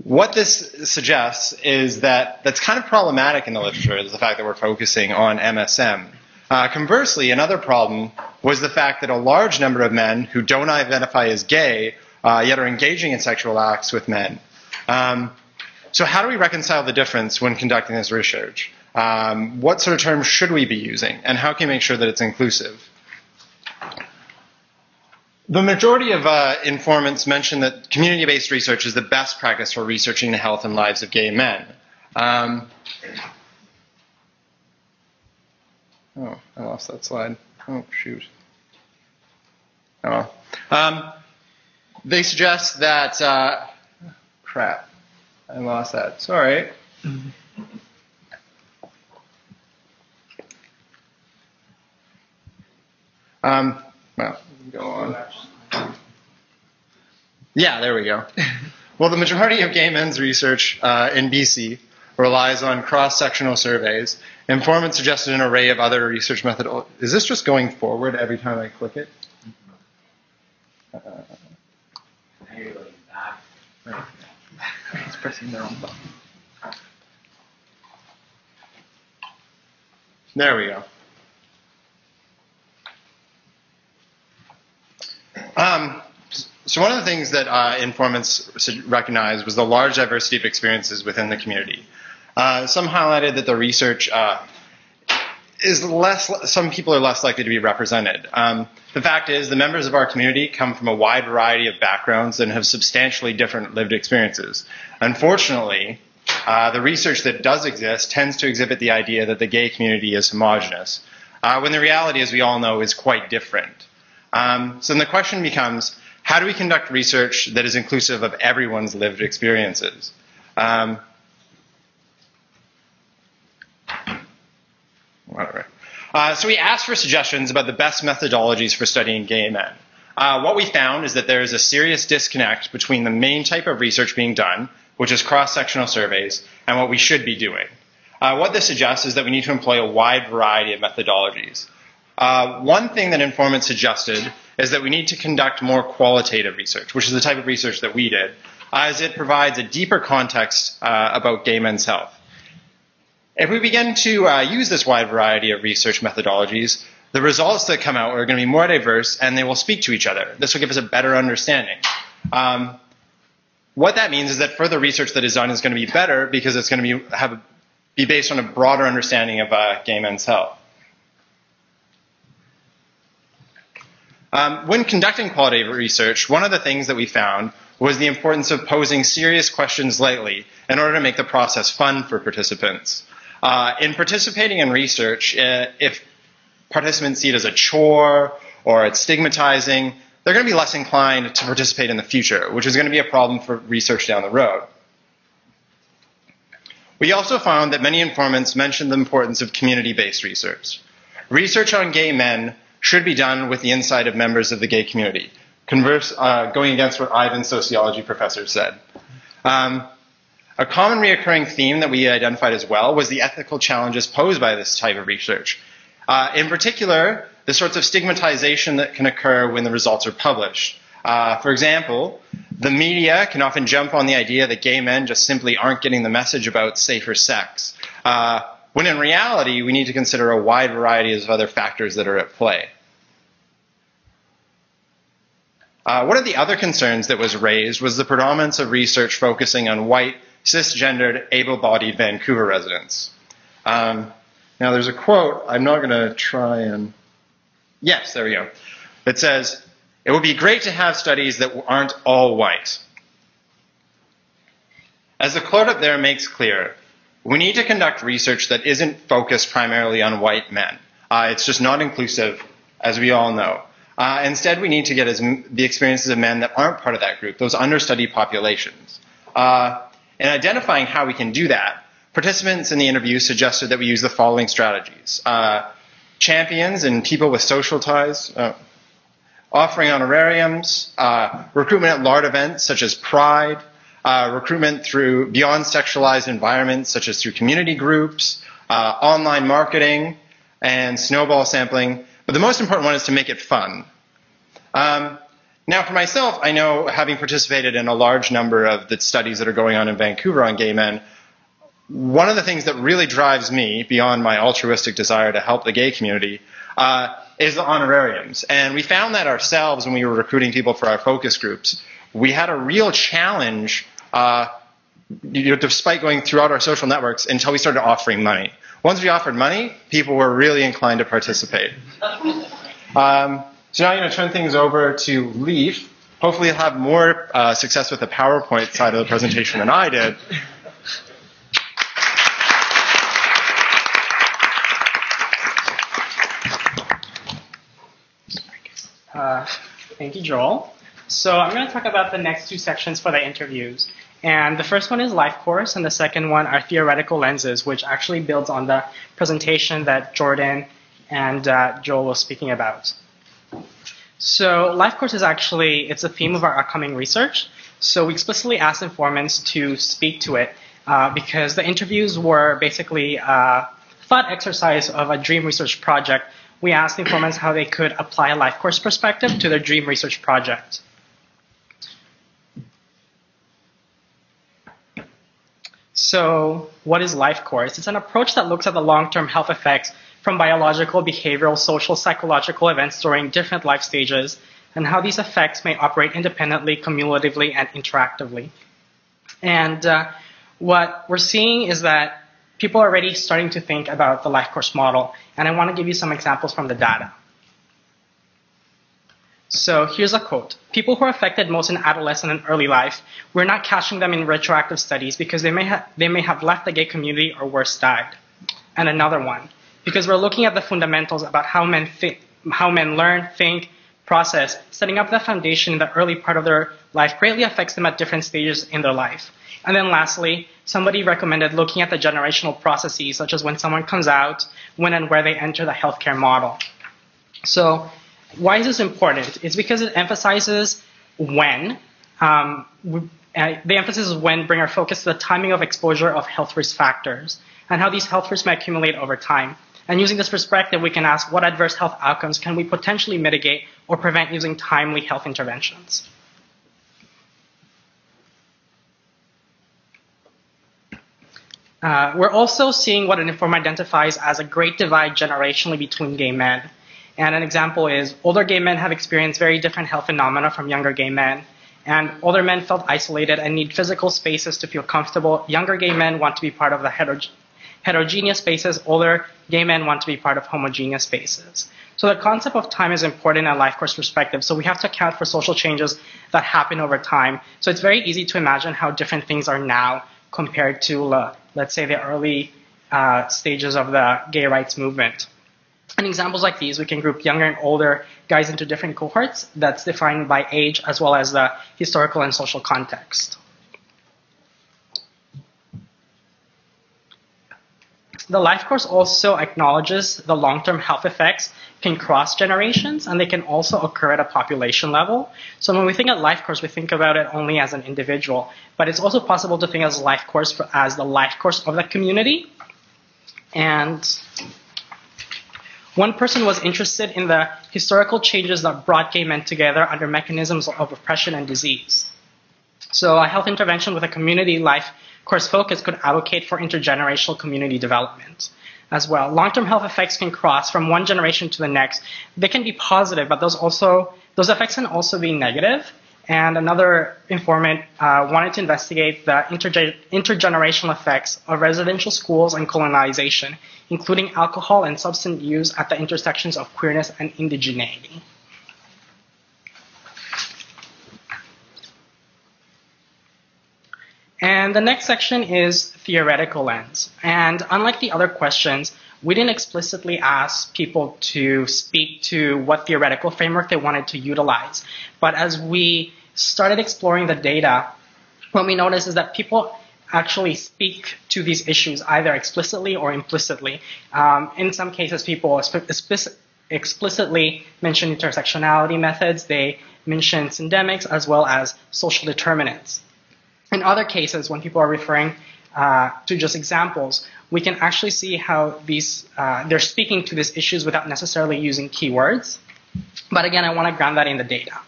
What this suggests is that that's kind of problematic in the literature, is the fact that we're focusing on MSM. Conversely, another problem was the fact that a large number of men who don't identify as gay yet are engaging in sexual acts with men. So how do we reconcile the difference when conducting this research? What sort of terms should we be using, and how can we make sure that it's inclusive? The majority of informants mention that community-based research is the best practice for researching the health and lives of gay men. Oh, I lost that slide. Oh, shoot. Oh. They suggest that, crap, I lost that. Sorry. Well, go on. Yeah, there we go. Well, the majority of gay men's research in BC relies on cross-sectional surveys. Informants suggested an array of other research methods. Is this just going forward every time I click it? You're going back. Right. It's pressing the wrong button. There we go. So one of the things that informants recognized was the large diversity of experiences within the community. Some highlighted that the research is some people are less likely to be represented. The fact is, the members of our community come from a wide variety of backgrounds and have substantially different lived experiences. Unfortunately, the research that does exist tends to exhibit the idea that the gay community is homogenous, when the reality, as we all know, is quite different. So then the question becomes, how do we conduct research that is inclusive of everyone's lived experiences? Whatever. So we asked for suggestions about the best methodologies for studying gay men. What we found is that there is a serious disconnect between the main type of research being done, which is cross-sectional surveys, and what we should be doing. What this suggests is that we need to employ a wide variety of methodologies. One thing that informants suggested is that we need to conduct more qualitative research, which is the type of research that we did, as it provides a deeper context about gay men's health. If we begin to use this wide variety of research methodologies, the results that come out are going to be more diverse and they will speak to each other. This will give us a better understanding. What that means is that further research that is done is going to be better because it's going to be based on a broader understanding of gay men's health. When conducting qualitative research, one of the things that we found was the importance of posing serious questions lightly in order to make the process fun for participants. In participating in research, if participants see it as a chore or it's stigmatizing, they're going to be less inclined to participate in the future, which is going to be a problem for research down the road. We also found that many informants mentioned the importance of community-based research. Research on gay men should be done with the insight of members of the gay community, going against what Ivan's sociology professor said. A common reoccurring theme that we identified as well was the ethical challenges posed by this type of research. In particular, the sorts of stigmatization that can occur when the results are published. For example, the media can often jump on the idea that gay men just simply aren't getting the message about safer sex, when in reality, we need to consider a wide variety of other factors that are at play. One of the other concerns that was raised was the predominance of research focusing on white, cisgendered, able-bodied Vancouver residents. Now, there's a quote. I'm not going to try and... Yes, there we go. It says, "It would be great to have studies that aren't all white." As the quote up there makes clear, we need to conduct research that isn't focused primarily on white men. It's just not inclusive, as we all know. Instead, we need to get the experiences of men that aren't part of that group, those understudied populations. In identifying how we can do that, participants in the interview suggested that we use the following strategies. Champions and people with social ties, offering honorariums, recruitment at large events such as Pride, recruitment through beyond sexualized environments such as through community groups, online marketing, and snowball sampling. But the most important one is to make it fun. Now, for myself, I know, having participated in a large number of the studies that are going on in Vancouver on gay men, one of the things that really drives me, beyond my altruistic desire to help the gay community, is the honorariums. And we found that ourselves when we were recruiting people for our focus groups. We had a real challenge, despite going throughout our social networks, until we started offering money. Once we offered money, people were really inclined to participate. So now I'm going to turn things over to Leaf. Hopefully he'll have more success with the PowerPoint side of the presentation than I did. Thank you, Joel. So I'm going to talk about the next two sections for the interviews. And the first one is life course, and the second one are theoretical lenses, which actually builds on the presentation that Jordan and Joel were speaking about. So life course is actually, it's a theme of our upcoming research. So we explicitly asked informants to speak to it because the interviews were basically a thought exercise of a dream research project. We asked informants how they could apply a life course perspective to their dream research project. So what is life course? It's an approach that looks at the long-term health effects from biological, behavioral, social, psychological events during different life stages, and how these effects may operate independently, cumulatively, and interactively. And what we're seeing is that people are already starting to think about the life course model, and I want to give you some examples from the data. So here's a quote. People who are affected most in adolescent and early life, we're not catching them in retroactive studies because they may have left the gay community or worse died. And another one, because we're looking at the fundamentals about how men learn, think, process, setting up the foundation in the early part of their life greatly affects them at different stages in their life. And then lastly, somebody recommended looking at the generational processes, such as when someone comes out, when and where they enter the healthcare model. So why is this important? It's because it emphasizes when. The emphasis is when bring our focus to the timing of exposure of health risk factors and how these health risks may accumulate over time. And using this perspective, we can ask what adverse health outcomes can we potentially mitigate or prevent using timely health interventions. We're also seeing what an informant identifies as a great divide generationally between gay men. And an example is older gay men have experienced very different health phenomena from younger gay men. And older men felt isolated and need physical spaces to feel comfortable. Younger gay men want to be part of the heterogeneous spaces. Older gay men want to be part of homogeneous spaces. So the concept of time is important in a life course perspective. So we have to account for social changes that happen over time. So it's very easy to imagine how different things are now compared to, let's say, the early stages of the gay rights movement. And examples like these, we can group younger and older guys into different cohorts that's defined by age as well as the historical and social context. The life course also acknowledges the long-term health effects can cross generations, and they can also occur at a population level. So when we think of life course, we think about it only as an individual, but it's also possible to think as life course as the life course of the community. And one person was interested in the historical changes that brought gay men together under mechanisms of oppression and disease. So a health intervention with a community life course focus could advocate for intergenerational community development as well. Long-term health effects can cross from one generation to the next. They can be positive, but those effects can also be negative. And another informant wanted to investigate the intergenerational effects of residential schools and colonization, including alcohol and substance use at the intersections of queerness and indigeneity. And the next section is theoretical lens. And unlike the other questions, we didn't explicitly ask people to speak to what theoretical framework they wanted to utilize. But as we started exploring the data, what we noticed is that people actually speak to these issues either explicitly or implicitly. In some cases, people explicitly mention intersectionality methods. They mention syndemics as well as social determinants. In other cases, when people are referring to just examples, we can actually see how they're speaking to these issues without necessarily using keywords. But again, I want to ground that in the data.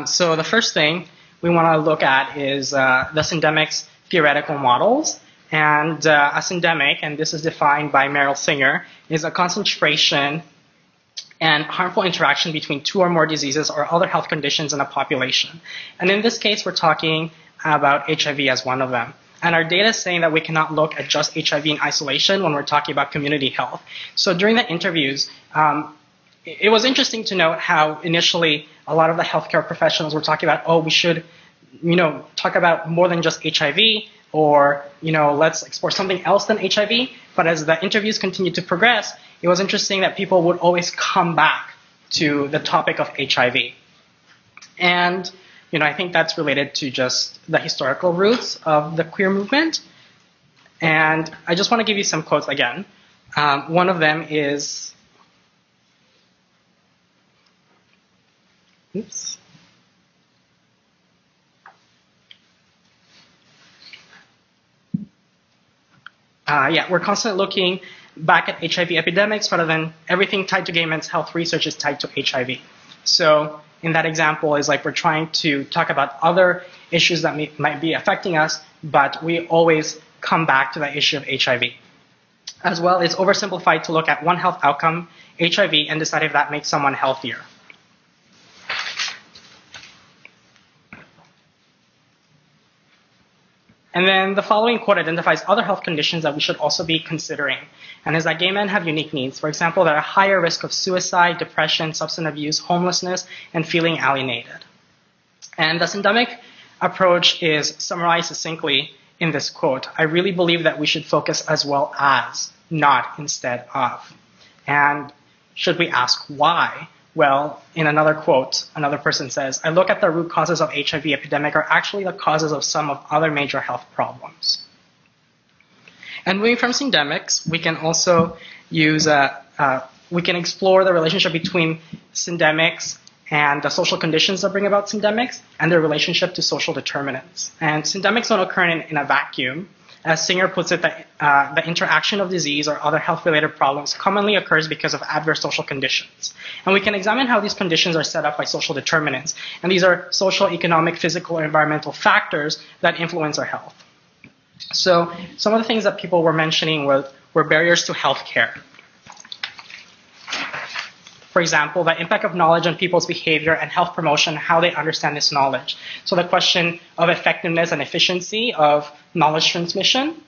So the first thing we want to look at is the syndemics theoretical models. And a syndemic, and this is defined by Meryl Singer, is a concentration and harmful interaction between two or more diseases or other health conditions in a population. And in this case, we're talking about HIV as one of them. And our data is saying that we cannot look at just HIV in isolation when we're talking about community health. So during the interviews, it was interesting to note how initially a lot of the healthcare professionals were talking about, oh, we should, talk about more than just HIV, or, let's explore something else than HIV. But as the interviews continued to progress, it was interesting that people would always come back to the topic of HIV. And, I think that's related to just the historical roots of the queer movement. And I just want to give you some quotes again. One of them is, oops. We're constantly looking back at HIV epidemics rather than everything tied to gay men's health research is tied to HIV. So in that example is like we're trying to talk about other issues that might be affecting us, but we always come back to the issue of HIV. As well, it's oversimplified to look at one health outcome, HIV, and decide if that makes someone healthier. And then the following quote identifies other health conditions that we should also be considering, and is that gay men have unique needs. For example, they're at a higher risk of suicide, depression, substance abuse, homelessness, and feeling alienated. And the syndemic approach is summarized succinctly in this quote. I really believe that we should focus as well as, not instead of. And should we ask why? Well, in another quote, another person says, I look at the root causes of HIV epidemic are actually the causes of some of other major health problems. And moving from syndemics, we can also use, we can explore the relationship between syndemics and the social conditions that bring about syndemics and their relationship to social determinants. And syndemics don't occur in a vacuum. As Singer puts it, the interaction of disease or other health-related problems commonly occurs because of adverse social conditions. And we can examine how these conditions are set up by social determinants. And these are social, economic, physical, or environmental factors that influence our health. So some of the things that people were mentioning were barriers to healthcare. For example, the impact of knowledge on people's behavior and health promotion, how they understand this knowledge. So the question of effectiveness and efficiency of knowledge transmission.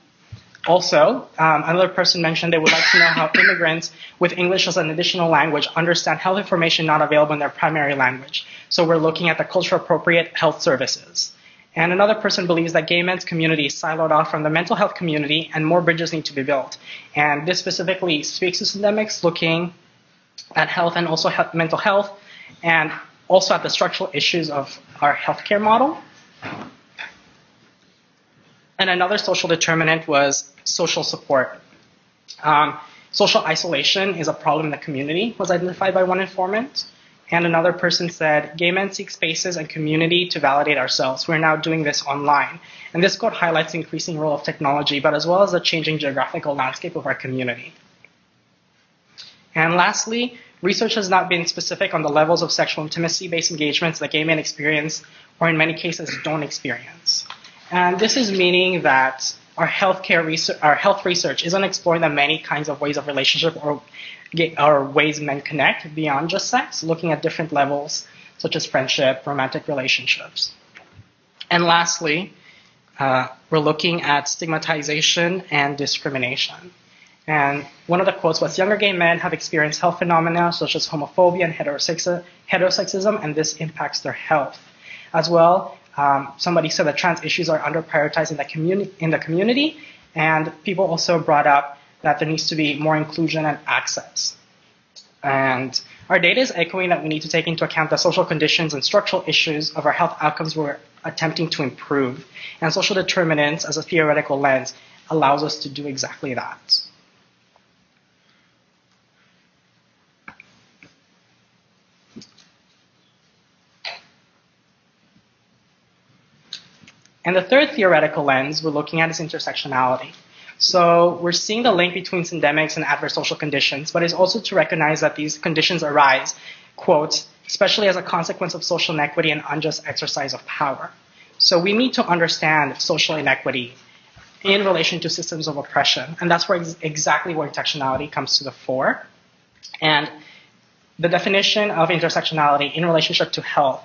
Also, another person mentioned they would like to know how immigrants with English as an additional language understand health information not available in their primary language. So we're looking at the culture appropriate health services. And another person believes that gay men's community is siloed off from the mental health community and more bridges need to be built. And this specifically speaks to SYNDEMICS, looking at health and also mental health, and also at the structural issues of our healthcare model. And another social determinant was social support. Social isolation is a problem in the community, was identified by one informant. And another person said, gay men seek spaces and community to validate ourselves. We're now doing this online. And this quote highlights the increasing role of technology, but as well as the changing geographical landscape of our community. And lastly, research has not been specific on the levels of sexual intimacy-based engagements that gay men experience, or in many cases don't experience. And this is meaning that our health research isn't exploring the many kinds of ways of relationship or ways men connect beyond just sex, looking at different levels such as friendship, romantic relationships. And lastly, we're looking at stigmatization and discrimination. And one of the quotes was, younger gay men have experienced health phenomena such as homophobia and heterosexism, and this impacts their health. As well, somebody said that trans issues are under-prioritized in the community, and people also brought up that there needs to be more inclusion and access. And our data is echoing that we need to take into account the social conditions and structural issues of our health outcomes we're attempting to improve. And social determinants as a theoretical lens allows us to do exactly that. And the third theoretical lens we're looking at is intersectionality. So we're seeing the link between syndemics and adverse social conditions, but it's also to recognize that these conditions arise, quote, especially as a consequence of social inequity and unjust exercise of power. So we need to understand social inequity in relation to systems of oppression, and that's where exactly where intersectionality comes to the fore. And the definition of intersectionality in relationship to health,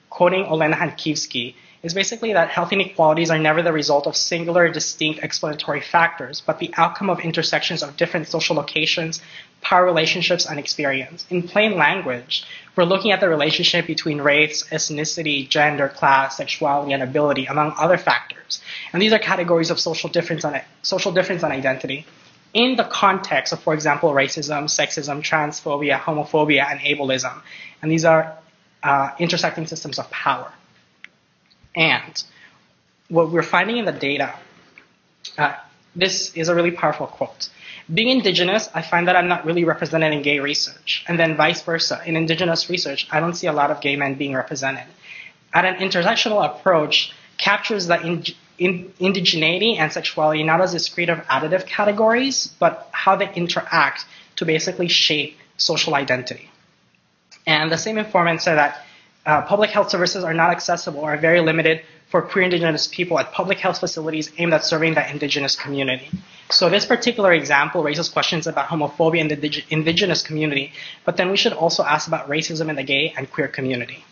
quoting Olena Hankivsky, is basically that health inequalities are never the result of singular, distinct explanatory factors, but the outcome of intersections of different social locations, power relationships, and experience. In plain language, we're looking at the relationship between race, ethnicity, gender, class, sexuality, and ability, among other factors. And these are categories of social difference and identity in the context of, for example, racism, sexism, transphobia, homophobia, and ableism. And these are intersecting systems of power. And what we're finding in the data, this is a really powerful quote. Being indigenous, I find that I'm not really represented in gay research. And then vice versa. In indigenous research, I don't see a lot of gay men being represented. An intersectional approach captures the indigeneity and sexuality not as discrete or additive categories, but how they interact to basically shape social identity. And the same informant said that public health services are not accessible or are very limited for queer indigenous people at public health facilities aimed at serving the indigenous community. So this particular example raises questions about homophobia in the indigenous community, but then we should also ask about racism in the gay and queer community.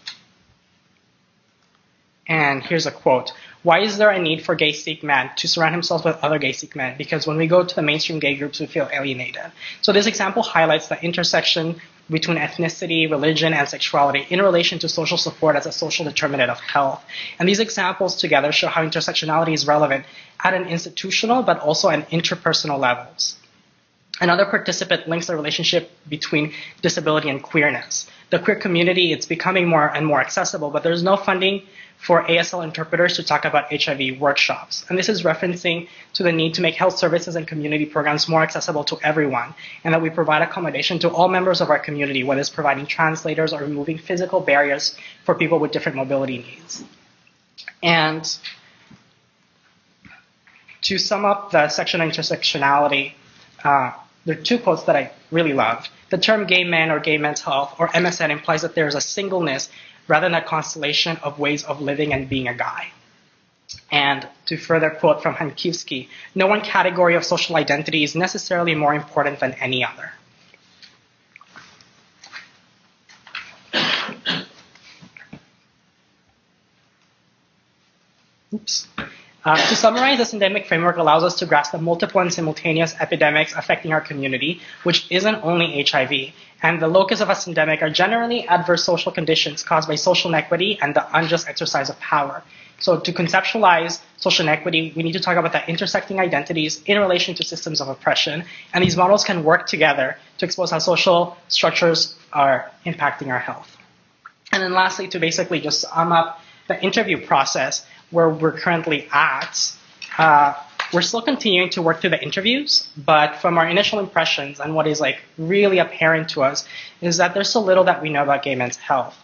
And here's a quote. Why is there a need for gay Sikh men to surround himself with other gay Sikh men? Because when we go to the mainstream gay groups, we feel alienated. So this example highlights the intersection between ethnicity, religion, and sexuality in relation to social support as a social determinant of health. And these examples together show how intersectionality is relevant at an institutional but also at interpersonal levels. Another participant links the relationship between disability and queerness. The queer community, it's becoming more and more accessible, but there's no funding for ASL interpreters to talk about HIV workshops. And this is referencing to the need to make health services and community programs more accessible to everyone, and that we provide accommodation to all members of our community, whether it's providing translators or removing physical barriers for people with different mobility needs. And to sum up the section on intersectionality, there are two quotes that I really love. The term gay men or gay men's health, or MSN, implies that there is a singleness rather than a constellation of ways of living and being a guy. And to further quote from Hankivsky, no one category of social identity is necessarily more important than any other. Oops. To summarize, the syndemic framework allows us to grasp the multiple and simultaneous epidemics affecting our community, which isn't only HIV. And the locus of a syndemic are generally adverse social conditions caused by social inequity and the unjust exercise of power. So to conceptualize social inequity, we need to talk about the intersecting identities in relation to systems of oppression. And these models can work together to expose how social structures are impacting our health. And then lastly, to basically just sum up the interview process where we're currently at, we're still continuing to work through the interviews, but from our initial impressions and what is like really apparent to us is that there's so little that we know about gay men's health,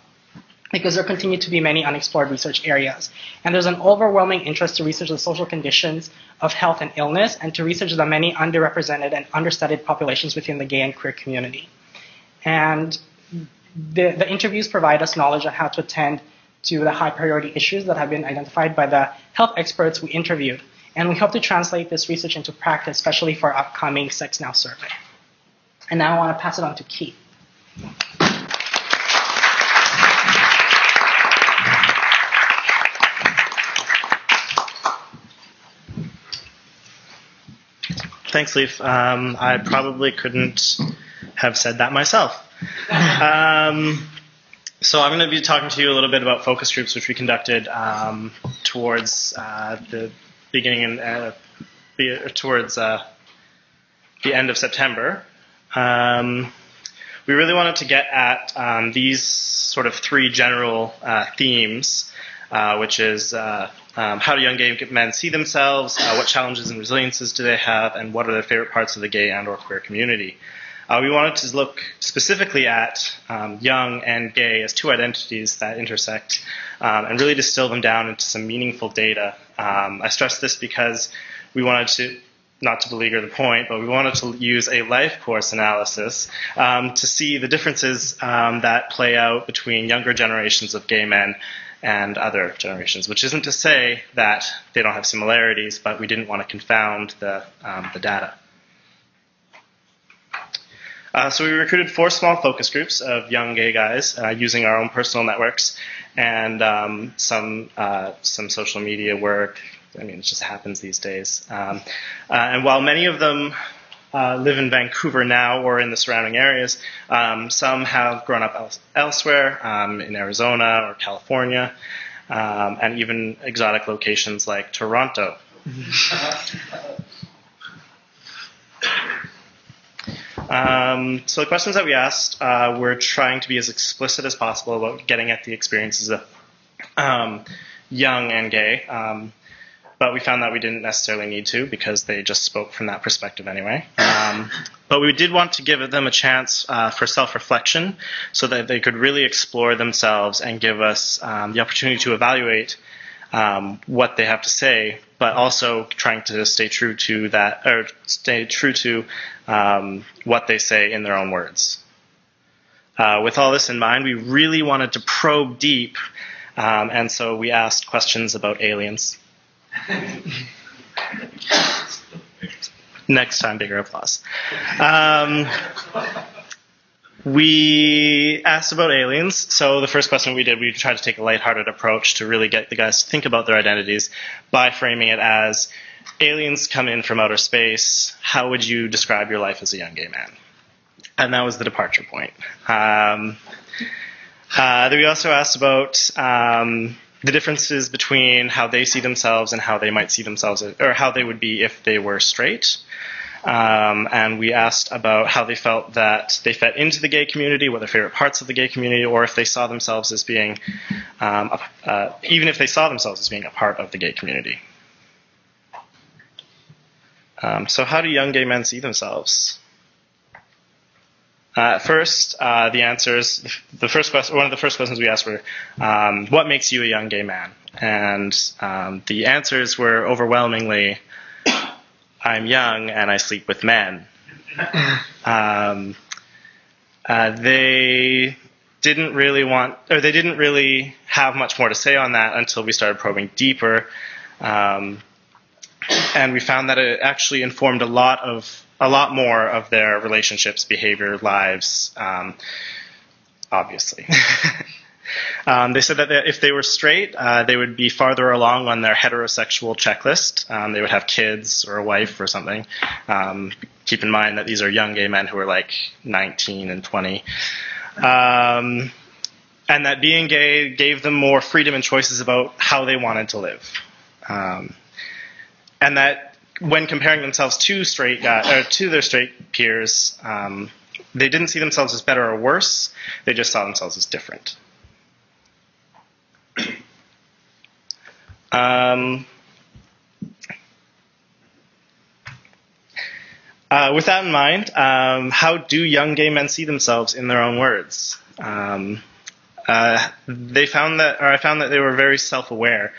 because there continue to be many unexplored research areas. And there's an overwhelming interest to research the social conditions of health and illness and to research the many underrepresented and understudied populations within the gay and queer community. And the interviews provide us knowledge on how to attend to the high priority issues that have been identified by the health experts we interviewed. And we hope to translate this research into practice, especially for our upcoming Sex Now survey. And now I want to pass it on to Keith. Thanks, Leaf. I probably couldn't have said that myself. So I'm going to be talking to you a little bit about focus groups, which we conducted towards the beginning and towards the end of September. We really wanted to get at these sort of three general themes, which is how do young gay men see themselves, what challenges and resiliences do they have, and what are their favorite parts of the gay and or queer community. We wanted to look specifically at young and gay as two identities that intersect and really distill them down into some meaningful data. I stress this because we wanted to, not to beleaguer the point, but we wanted to use a life course analysis to see the differences that play out between younger generations of gay men and other generations, which isn't to say that they don't have similarities, but we didn't want to confound the data. So we recruited 4 small focus groups of young gay guys using our own personal networks and some social media work. I mean, it just happens these days. And while many of them live in Vancouver now or in the surrounding areas, some have grown up elsewhere in Arizona or California, and even exotic locations like Toronto. So the questions that we asked were trying to be as explicit as possible about getting at the experiences of young and gay, but we found that we didn't necessarily need to because they just spoke from that perspective anyway. But we did want to give them a chance for self-reflection so that they could really explore themselves and give us the opportunity to evaluate what they have to say, but also trying to stay true to that, or stay true to what they say in their own words. With all this in mind, we really wanted to probe deep, and so we asked questions about aliens. Next time, bigger applause. We asked about aliens. So the first question we did, we tried to take a lighthearted approach to really get the guys to think about their identities by framing it as aliens come in from outer space. How would you describe your life as a young gay man? And that was the departure point. Then we also asked about the differences between how they see themselves and how they might see themselves, or how they would be if they were straight. And we asked about how they felt that they fit into the gay community, what their favorite parts of the gay community, or if they saw themselves as being, even if they saw themselves as being a part of the gay community. So how do young gay men see themselves? First, the answers, one of the first questions we asked were, what makes you a young gay man? And the answers were overwhelmingly, I'm young and I sleep with men. They didn't really have much more to say on that until we started probing deeper. And we found that it actually informed a lot more of their relationships, behavior, lives, obviously. They said that if they were straight, they would be farther along on their heterosexual checklist. They would have kids or a wife or something. Keep in mind that these are young gay men who are like 19 and 20. And and that being gay gave them more freedom and choices about how they wanted to live. And that when comparing themselves to to their straight peers, they didn't see themselves as better or worse. They just saw themselves as different. With that in mind, how do young gay men see themselves in their own words? I found that they were very self-aware.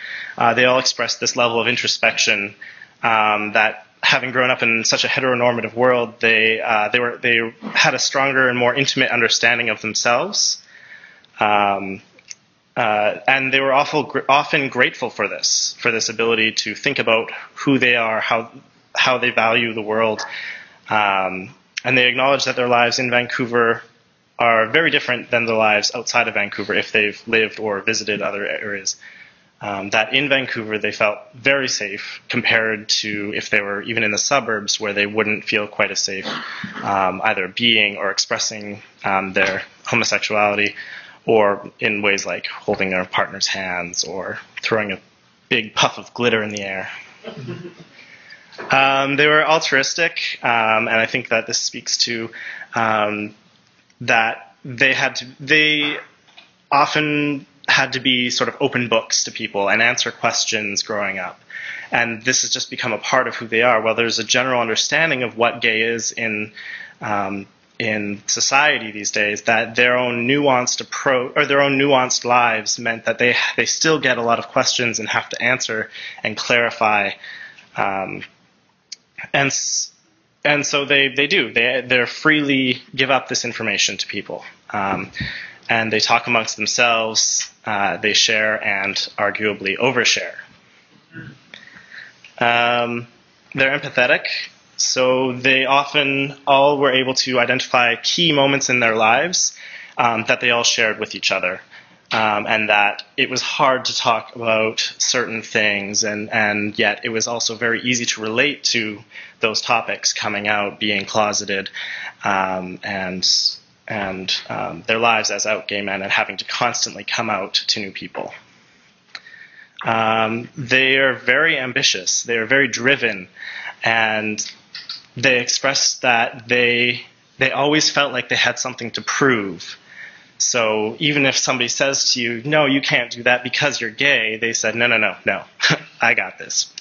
They all expressed this level of introspection that, having grown up in such a heteronormative world, they had a stronger and more intimate understanding of themselves, and they were often grateful for this ability to think about who they are, how they value the world, and they acknowledge that their lives in Vancouver are very different than the lives outside of Vancouver if they've lived or visited other areas. That in Vancouver they felt very safe compared to if they were even in the suburbs, where they wouldn't feel quite as safe either being or expressing their homosexuality, or in ways like holding their partner's hands or throwing a big puff of glitter in the air. They were altruistic, and I think that this speaks to that they often had to be sort of open books to people and answer questions growing up. And this has just become a part of who they are. While there's a general understanding of what gay is in society these days, that their own nuanced lives meant that they still get a lot of questions and have to answer and clarify. And so they freely give up this information to people. And they talk amongst themselves, they share and arguably overshare. They're empathetic, so they often all were able to identify key moments in their lives that they all shared with each other. And that it was hard to talk about certain things, and yet it was also very easy to relate to those topics coming out, being closeted, and their lives as out gay men and having to constantly come out to new people. They are very ambitious. They are very driven, and they express that they always felt like they had something to prove. So even if somebody says to you, no, you can't do that because you're gay, they said, no, I got this.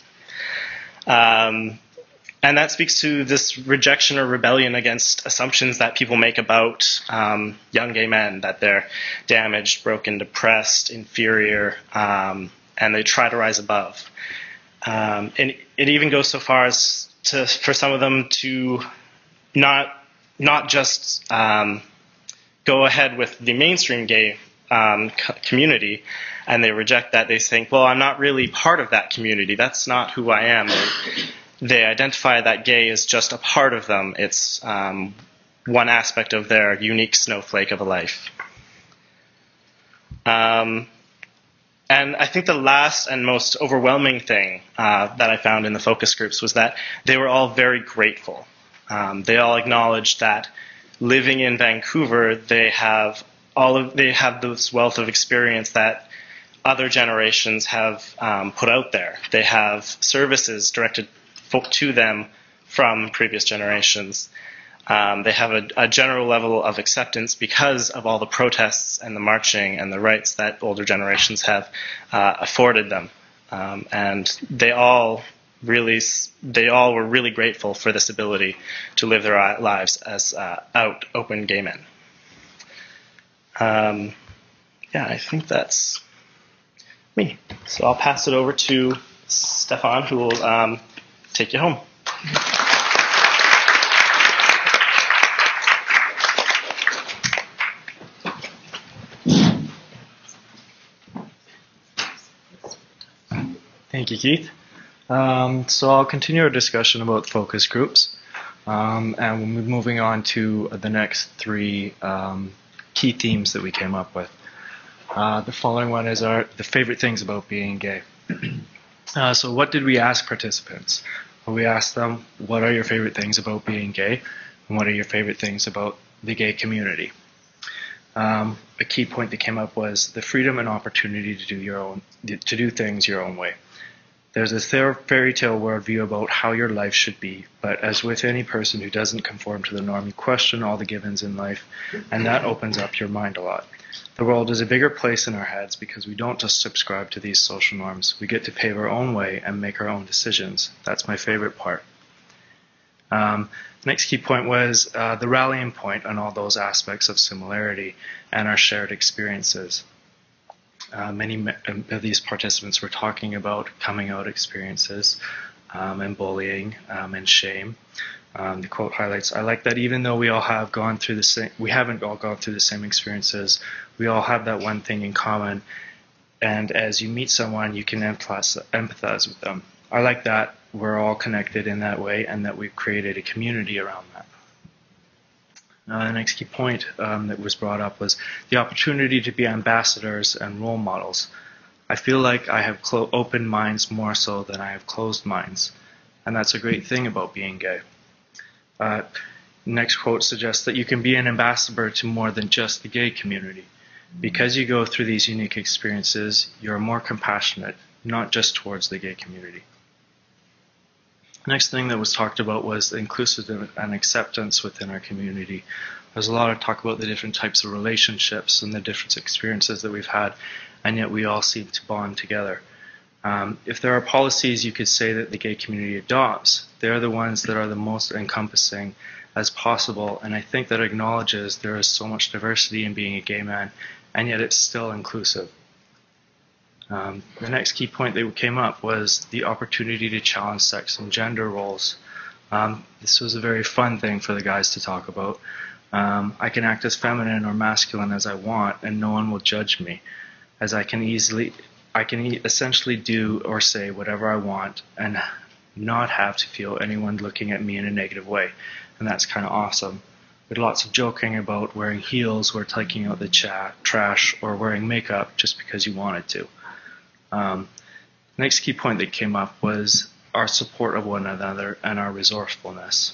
And that speaks to this rejection or rebellion against assumptions that people make about young gay men, that they're damaged, broken, depressed, inferior, and they try to rise above. And it even goes so far as for some of them to not just go ahead with the mainstream gay community, and they reject that. They think, well, I'm not really part of that community. That's not who I am. They identify that gay is just a part of them. It's one aspect of their unique snowflake of a life. And I think the last and most overwhelming thing that I found in the focus groups was that they were all very grateful. They all acknowledged that living in Vancouver, they have this wealth of experience that other generations have put out there. They have services directed to them from previous generations. They have a general level of acceptance because of all the protests and the marching and the rights that older generations have afforded them. And they all were really grateful for this ability to live their lives as out, open gay men. I think that's me. So I'll pass it over to Stefan, who will take you home. Thank you, Keith. So I'll continue our discussion about focus groups, and we'll be moving on to the next three key themes that we came up with. The following one is the favorite things about being gay. So what did we ask participants? Well, we asked them, what are your favorite things about being gay? And what are your favorite things about the gay community? A key point that came up was the freedom and opportunity to do things your own way. There's a fairy tale worldview about how your life should be, but as with any person who doesn't conform to the norm, you question all the givens in life, and that opens up your mind a lot. The world is a bigger place in our heads because we don't just subscribe to these social norms. We get to pave our own way and make our own decisions. That's my favorite part. Next key point was the rallying point on all those aspects of similarity and our shared experiences. Many of these participants were talking about coming out experiences and bullying and shame. The quote highlights, "I like that even though we all have gone through the same, we haven't all gone through the same experiences, we all have that one thing in common, and as you meet someone, you can empathize with them. I like that we're all connected in that way and that we've created a community around that." The next key point that was brought up was the opportunity to be ambassadors and role models. I feel like I have open minds more so than I have closed minds, and that's a great thing about being gay. Next quote suggests that you can be an ambassador to more than just the gay community. Because you go through these unique experiences, you're more compassionate, not just towards the gay community. Next thing that was talked about was inclusiveness and acceptance within our community. There's a lot of talk about the different types of relationships and the different experiences that we've had, and yet we all seem to bond together. If there are policies you could say that the gay community adopts, they're the ones that are the most encompassing as possible, and I think that acknowledges there is so much diversity in being a gay man, and yet it's still inclusive. The next key point that came up was the opportunity to challenge sex and gender roles. This was a very fun thing for the guys to talk about. I can act as feminine or masculine as I want, and no one will judge me, as I can essentially do or say whatever I want and not have to feel anyone looking at me in a negative way, and that's kind of awesome. With lots of joking about wearing heels or taking out the trash or wearing makeup just because you wanted to. Next key point that came up was our support of one another and our resourcefulness.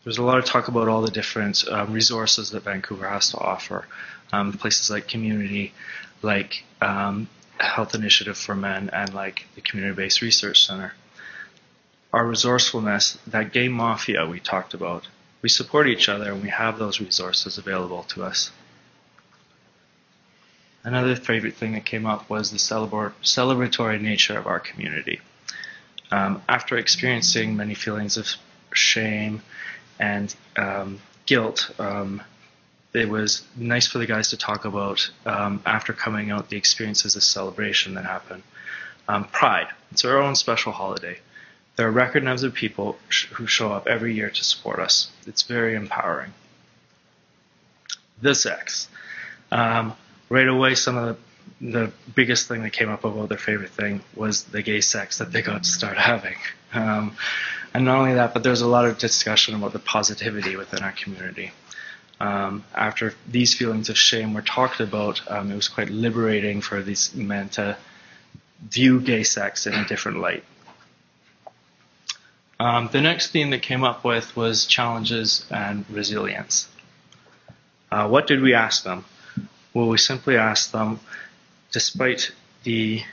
There's a lot of talk about all the different resources that Vancouver has to offer. Places like community, like Health Initiative for Men, and like the Community-Based Research Center. Our resourcefulness, that gay mafia we talked about, we support each other and we have those resources available to us. Another favorite thing that came up was the celebratory nature of our community. After experiencing many feelings of shame and guilt, it was nice for the guys to talk about, after coming out, the experiences of celebration that happened. Pride, it's our own special holiday. There are record numbers of people who show up every year to support us. It's very empowering. The sex. Right away, some of the biggest thing that came up about their favorite thing was the gay sex that they got to start having. And not only that, but there's a lot of discussion about the positivity within our community. After these feelings of shame were talked about, it was quite liberating for these men to view gay sex in a different light. The next theme that came up with was challenges and resilience. What did we ask them? Well, we simply asked them, despite the...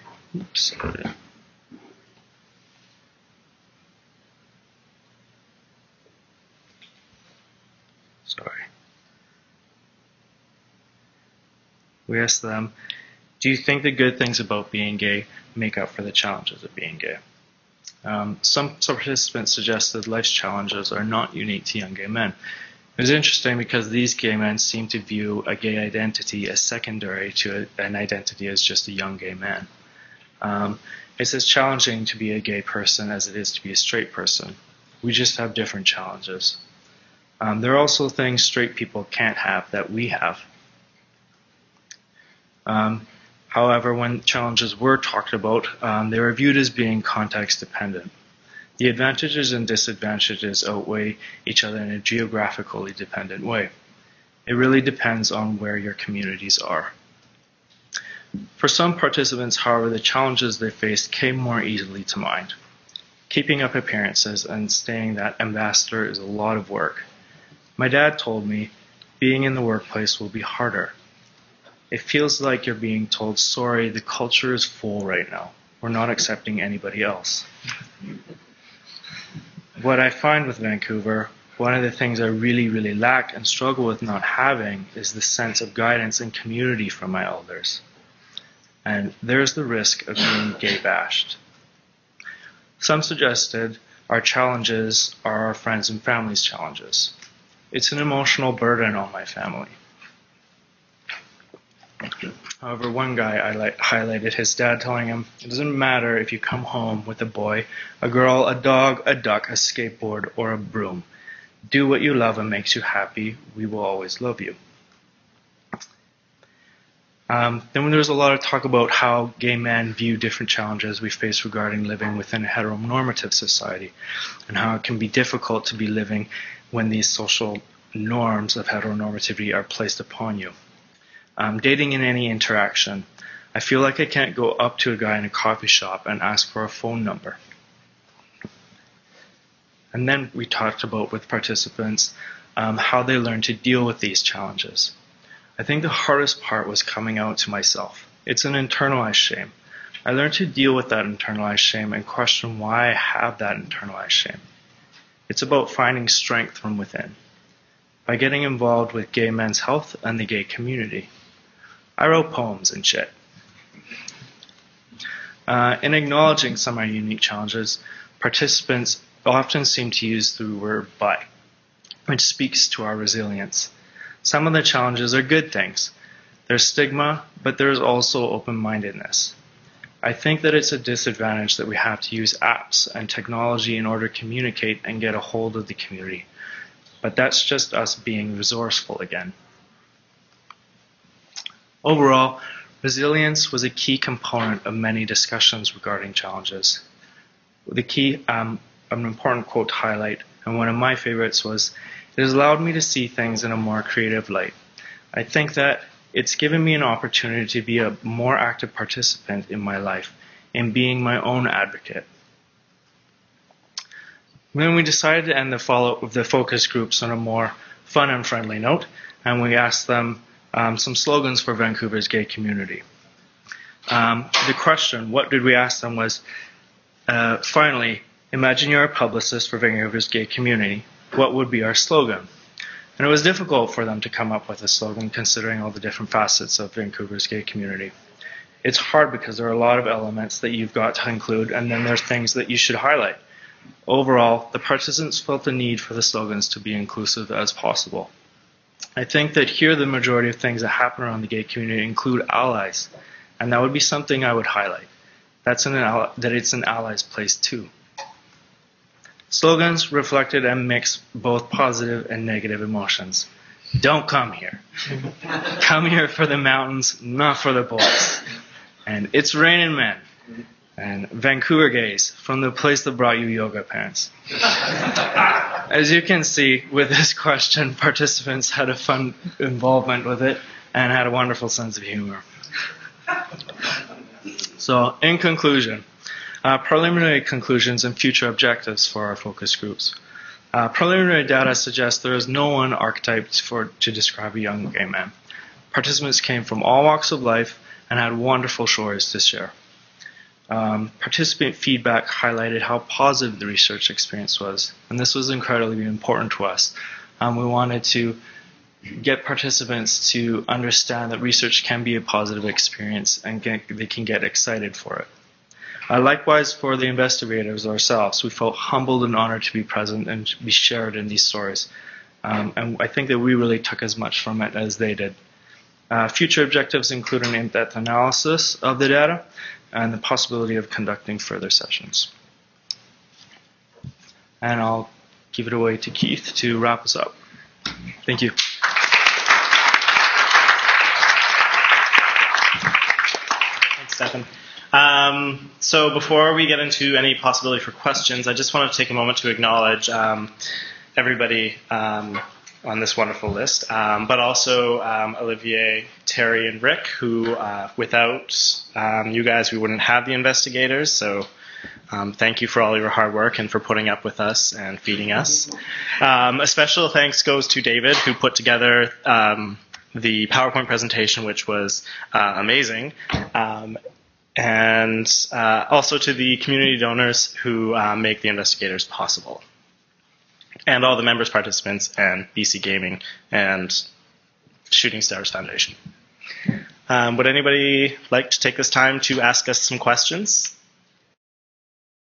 We asked them, do you think the good things about being gay make up for the challenges of being gay? Some participants suggested life's challenges are not unique to young gay men. It was interesting because these gay men seem to view a gay identity as secondary to an identity as just a young gay man. It's as challenging to be a gay person as it is to be a straight person. We just have different challenges. There are also things straight people can't have that we have. However, when challenges were talked about, they were viewed as being context dependent. The advantages and disadvantages outweigh each other in a geographically dependent way. It really depends on where your communities are. For some participants, however, the challenges they faced came more easily to mind. Keeping up appearances and staying that ambassador is a lot of work. My dad told me, being in the workplace will be harder. It feels like you're being told, sorry, the culture is full right now. We're not accepting anybody else. What I find with Vancouver, one of the things I really, really lack and struggle with not having is the sense of guidance and community from my elders. And there's the risk of being gay bashed. Some suggested our challenges are our friends and family's challenges. It's an emotional burden on my family. However, one guy highlighted his dad telling him, it doesn't matter if you come home with a boy, a girl, a dog, a duck, a skateboard, or a broom. Do what you love and makes you happy. We will always love you. Then there was a lot of talk about how gay men view different challenges we face regarding living within a heteronormative society, and how it can be difficult to be living when these social norms of heteronormativity are placed upon you. Dating in any interaction, I feel like I can't go up to a guy in a coffee shop and ask for a phone number. And then we talked about with participants how they learn to deal with these challenges. I think the hardest part was coming out to myself. It's an internalized shame. I learned to deal with that internalized shame and question why I have that internalized shame. It's about finding strength from within, by getting involved with gay men's health and the gay community. I wrote poems and shit. In acknowledging some of our unique challenges, participants often seem to use the word "bi," which speaks to our resilience. Some of the challenges are good things. There's stigma, but there's also open-mindedness. I think that it's a disadvantage that we have to use apps and technology in order to communicate and get a hold of the community. But that's just us being resourceful again. Overall, resilience was a key component of many discussions regarding challenges. The key, an important quote to highlight, and one of my favorites was, "It has allowed me to see things in a more creative light. I think that it's given me an opportunity to be a more active participant in my life, in being my own advocate." Then we decided to end the focus groups on a more fun and friendly note, and we asked them some slogans for Vancouver's gay community. The question, what did we ask them, was, finally, imagine you're a publicist for Vancouver's gay community. What would be our slogan? And it was difficult for them to come up with a slogan considering all the different facets of Vancouver's gay community. It's hard because there are a lot of elements that you've got to include, and then there's things that you should highlight. Overall, the participants felt the need for the slogans to be inclusive as possible. I think that here the majority of things that happen around the gay community include allies, and that would be something I would highlight. That it's an ally's place too. Slogans reflected and mixed both positive and negative emotions. Don't come here. Come here for the mountains, not for the boys. And it's raining men. And Vancouver gays, from the place that brought you yoga pants. As you can see, with this question, participants had a fun involvement with it and had a wonderful sense of humor. So, in conclusion, preliminary conclusions and future objectives for our focus groups. Preliminary data suggests there is no one archetype to describe a young gay man. Participants came from all walks of life and had wonderful stories to share. Participant feedback highlighted how positive the research experience was, and this was incredibly important to us. We wanted to get participants to understand that research can be a positive experience and they can get excited for it. Likewise, for the investigators ourselves, we felt humbled and honored to be present and to be shared in these stories. And I think that we really took as much from it as they did. Future objectives include an in-depth analysis of the data and the possibility of conducting further sessions. And I'll give it away to Keith to wrap us up. Thank you. Thanks, Stefan. So before we get into any possibility for questions, I just want to take a moment to acknowledge everybody on this wonderful list, but also Olivier, Terry, and Rick, who without you guys, we wouldn't have the investigators. So Thank you for all your hard work and for putting up with us and feeding us. A special thanks goes to David, who put together the PowerPoint presentation, which was amazing. And also to the community donors who make the investigators possible. And all the members, participants, and BC Gaming and Shooting Stars Foundation. Would anybody like to take this time to ask us some questions?